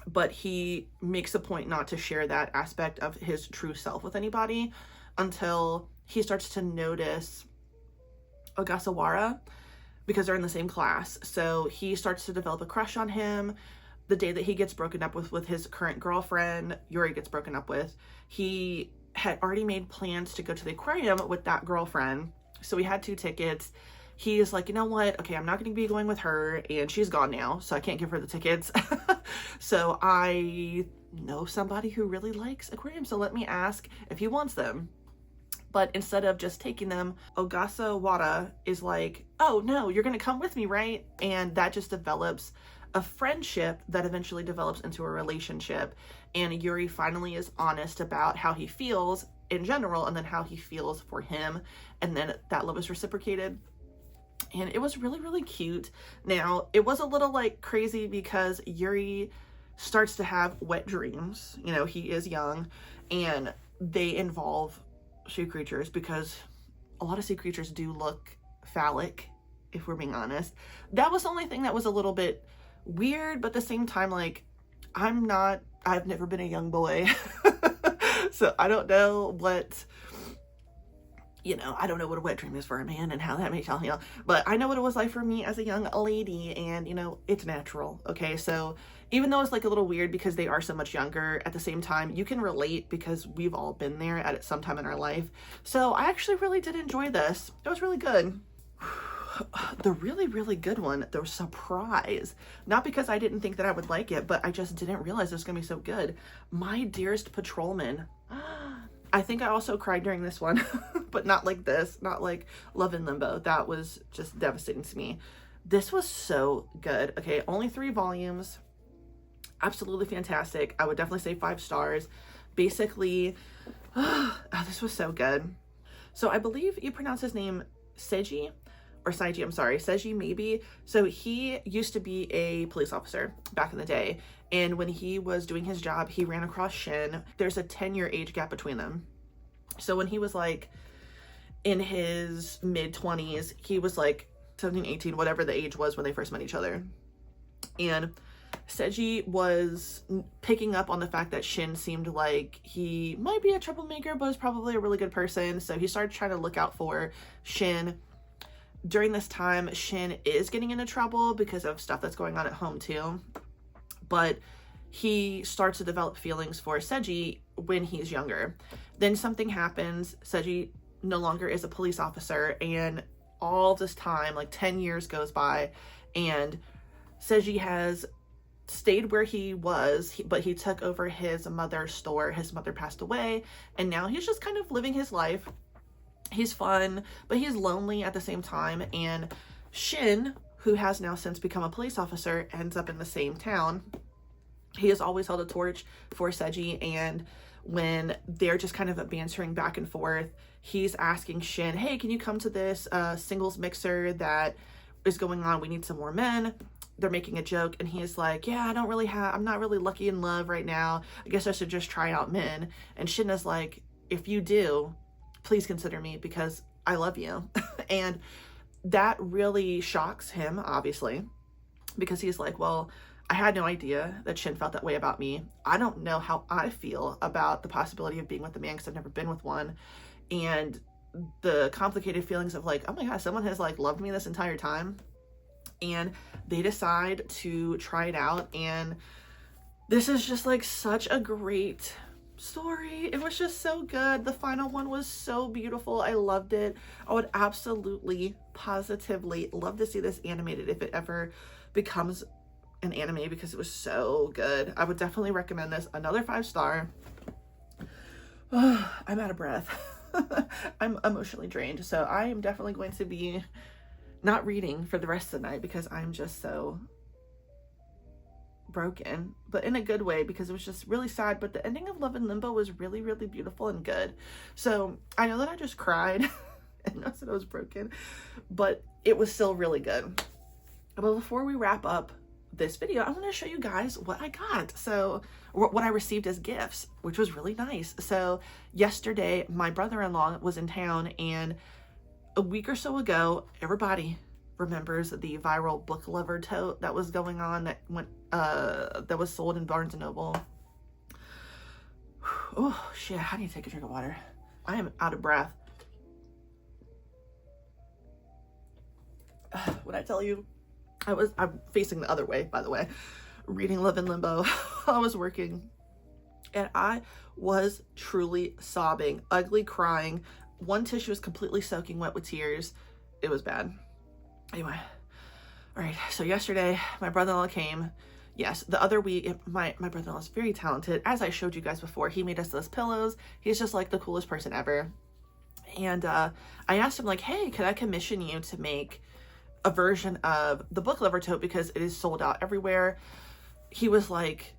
But he makes a point not to share that aspect of his true self with anybody until he starts to notice Ogasawara, because they're in the same class. So he starts to develop a crush on him. The day that he gets broken up with his current girlfriend, Yuri gets broken up with, he had already made plans to go to the aquarium with that girlfriend. So he had 2 tickets. He is like, you know what? Okay, I'm not going to be going with her, and she's gone now, so I can't give her the tickets. So I know somebody who really likes aquariums, so let me ask if he wants them. But instead of just taking them, Ogasawara is like, oh no, you're going to come with me, right? And that just develops a friendship that eventually develops into a relationship. And Yuri finally is honest about how he feels in general, and then how he feels for him. And then that love is reciprocated. And it was really, really cute. Now, it was a little like crazy because Yuri starts to have wet dreams. You know, he is young, and they involve sea creatures, because a lot of sea creatures do look phallic, if we're being honest. That was the only thing that was a little bit weird, but at the same time, like, I've never been a young boy. So I don't know what, you know, I don't know what a wet dream is for a man and how that makes y'all feel, but I know what it was like for me as a young lady, and, you know, it's natural, okay? So even though it's like a little weird because they are so much younger, at the same time, you can relate because we've all been there at some time in our life. So I actually really did enjoy this. It was really good. The really, really good one, the surprise, not because I didn't think that I would like it, but I just didn't realize it was gonna be so good. My Dearest Patrolman. I think I also cried during this one, but not like this, not like Love in Limbo. That was just devastating to me. This was so good. Okay, only 3 volumes. Absolutely fantastic. I would definitely say 5 stars. Basically, this was so good. So I believe you pronounce his name Seiji, or Saiji, I'm sorry, Seiji maybe. So he used to be a police officer back in the day. And when he was doing his job, he ran across Shin. There's a 10-year age gap between them. So when he was like in his mid-20s. He was like 17, 18, whatever the age was when they first met each other. And Seiji was picking up on the fact that Shin seemed like he might be a troublemaker, but was probably a really good person. So he started trying to look out for Shin. During this time, Shin is getting into trouble because of stuff that's going on at home too. But he starts to develop feelings for Seiji when he's younger. Then something happens. Seiji no longer is a police officer, and all this time, like 10 years goes by, and Seiji has stayed where he was, but he took over his mother's store. His mother passed away, and now he's just kind of living his life. He's fun, but he's lonely at the same time. And Shin, who has now since become a police officer, ends up in the same town. He has always held a torch for Seiji, and when they're just kind of bantering back and forth, he's asking Shin, hey, can you come to this singles mixer that is going on? We need some more men. They're making a joke, and he's like, yeah, I'm not really lucky in love right now. I guess I should just try out men. And Shin is like, if you do, please consider me because I love you. And that really shocks him, obviously, because he's like, well, I had no idea that Shin felt that way about me. I don't know how I feel about the possibility of being with a man because I've never been with one. And the complicated feelings of like, oh my gosh, someone has like loved me this entire time. And they decide to try it out, and this is just like such a great story. It was just so good. The final one was so beautiful. I loved it. I would absolutely, positively love to see this animated if it ever becomes an anime because it was so good. I would definitely recommend this. Another 5-star. I'm out of breath. I'm emotionally drained, so I am definitely going to be not reading for the rest of the night because I'm just so broken, but in a good way, because it was just really sad. But the ending of Love in Limbo was really, really beautiful and good. So I know that I just cried and I said I was broken, but it was still really good. But before we wrap up this video, I want to show you guys what I got. So what I received as gifts, which was really nice. So yesterday, my brother-in-law was in town, and a week or so ago, everybody remembers the viral book lover tote that was going on that went that was sold in Barnes & Noble. Oh shit, I need to take a drink of water. I am out of breath. When I tell you, I'm facing the other way, by the way, reading Love in Limbo. I was working, and I was truly sobbing, ugly crying. One tissue was completely soaking wet with tears. It was bad. Anyway, all right, so yesterday my brother-in-law came. Yes, the other week, my brother-in-law is very talented. As I showed you guys before, he made us those pillows. He's just like the coolest person ever. And I asked him like, hey, could I commission you to make a version of the book lover tote because it is sold out everywhere? He was like,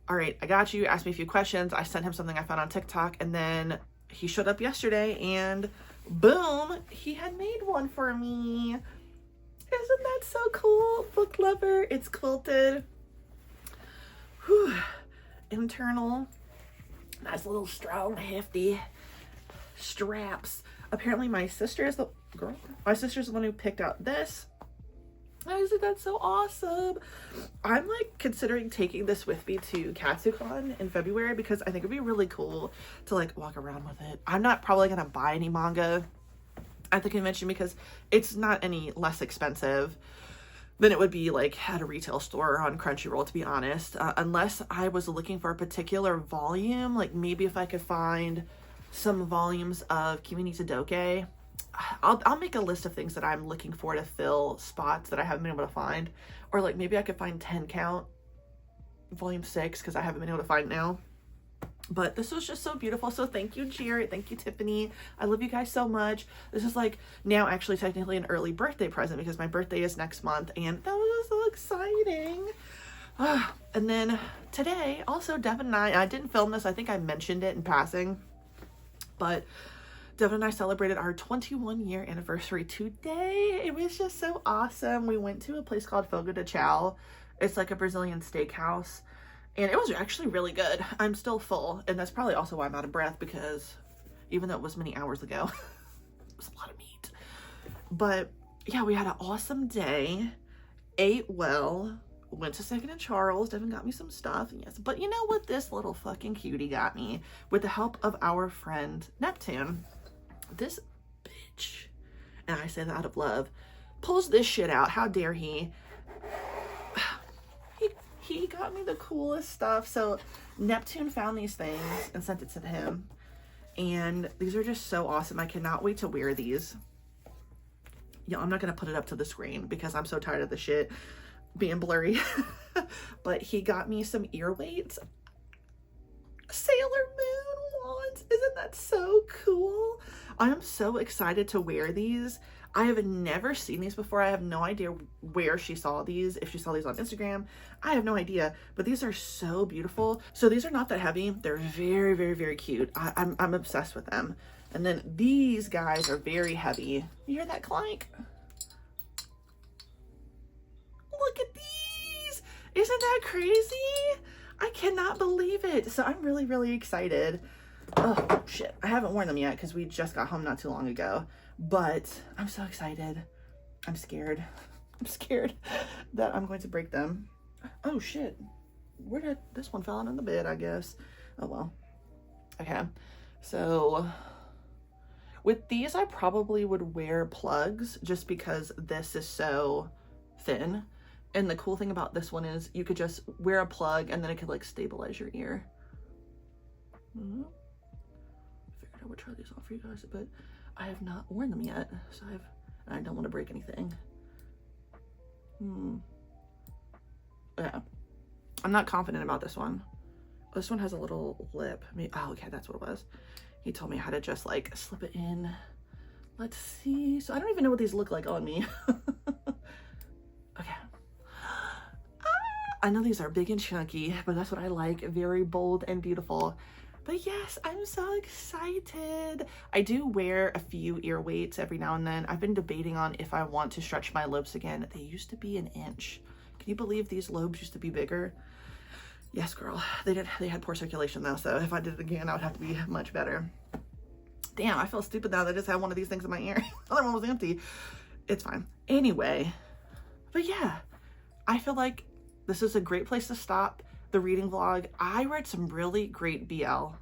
all right, I got you. Asked me a few questions. I sent him something I found on TikTok, and then he showed up yesterday, and boom, he had made one for me. Isn't that so cool? Book lover. It's quilted. Whew. Internal. Nice little strong, hefty straps. Apparently my sister is the girl. My sister's the one who picked out this. Isn't that so awesome? I'm like considering taking this with me to Katsucon in February because I think it'd be really cool to like walk around with it. I'm not probably gonna buy any manga at the convention because it's not any less expensive than it would be like at a retail store or on Crunchyroll, to be honest. Unless I was looking for a particular volume, like maybe if I could find some volumes of Kimi ni Todoke. I'll make a list of things that I'm looking for to fill spots that I haven't been able to find. Or like maybe I could find 10 Count volume 6 because I haven't been able to find now. But this was just so beautiful. So thank you, Jared. Thank you, Tiffany. I love you guys so much. This is like now actually technically an early birthday present because my birthday is next month, and that was so exciting. And then today, also Devin and I didn't film this. I think I mentioned it in passing, but Devin and I celebrated our 21-year anniversary today. It was just so awesome. We went to a place called Fogo de Chao. It's like a Brazilian steakhouse, and it was actually really good. I'm still full, and that's probably also why I'm out of breath because even though it was many hours ago. was a lot of meat. But yeah, we had an awesome day, ate well, went to Second and Charles. Devin got me some stuff, yes. But you know what this little fucking cutie got me? With the help of our friend Neptune, this bitch, and I say that out of love, pulls this shit out. How dare he? He got me the coolest stuff. So Neptune found these things and sent it to him. And these are just so awesome. I cannot wait to wear these. Yeah, I'm not going to put it up to the screen because I'm so tired of the shit being blurry. But he got me some ear weights. Sailor Moon wands. Isn't that so cool? I am so excited to wear these. I have never seen these before. I have no idea where she saw these. If she saw these on Instagram, I have no idea. But these are so beautiful. So these are not that heavy. They're very, very, very cute. I'm obsessed with them. And then these guys are very heavy. You hear that clank? Look at these. Isn't that crazy? I cannot believe it. So I'm really, really excited. Oh, shit. I haven't worn them yet because we just got home not too long ago. But I'm so excited. I'm scared. I'm scared that I'm going to break them. Oh, shit. Where did this one fall out in the bed, I guess? Oh, well. Okay. So with these, I probably would wear plugs just because this is so thin. And the cool thing about this one is you could just wear a plug and then it could like stabilize your ear. Figured I would try these on for you guys, but I have not worn them yet. So I don't want to break anything. Yeah. I'm not confident about this one. This one has a little lip. Oh, okay, that's what it was. He told me how to just like slip it in. Let's see. So I don't even know what these look like on me. Okay. I know these are big and chunky, but that's what I like. Very bold and beautiful. But yes, I'm so excited. I do wear a few ear weights every now and then. I've been debating on if I want to stretch my lobes again. They used to be an inch. Can you believe these lobes used to be bigger? Yes, girl. They had poor circulation though, so if I did it again, I would have to be much better. Damn, I feel stupid now that I just had one of these things in my ear. The other one was empty. It's fine. Anyway, but yeah, I feel like this is a great place to stop the reading vlog. I read some really great BL.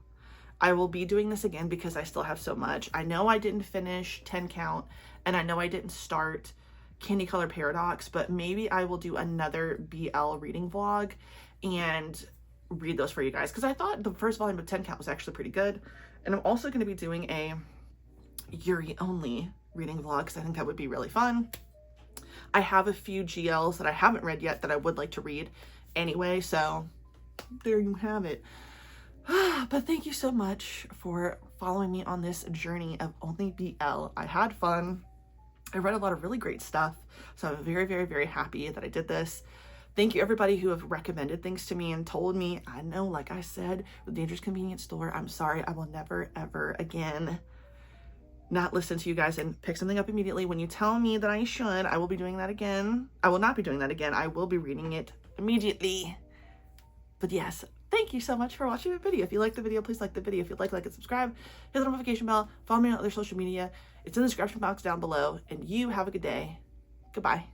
I will be doing this again because I still have so much. I know I didn't finish 10 Count, and I know I didn't start Candy Color Paradox, but maybe I will do another BL reading vlog and read those for you guys because I thought the first volume of 10 Count was actually pretty good. And I'm also going to be doing a Yuri only reading vlog because I think that would be really fun. I have a few GLs that I haven't read yet that I would like to read anyway, so there you have it. But thank you so much for following me on this journey of only BL. I had fun. I read a lot of really great stuff, so I'm very, very, very happy that I did this. Thank you everybody who have recommended things to me and told me. I know, like I said, the Dangerous Convenience Store, I'm sorry, I will never, ever again not listen to you guys and pick something up immediately. When you tell me that I should, I will be doing that again. I will not be doing that again. I will be reading it immediately. But yes, thank you so much for watching the video. If you like the video, please like the video. If you'd like and subscribe, hit the notification bell, follow me on other social media. It's in the description box down below, and you have a good day. Goodbye.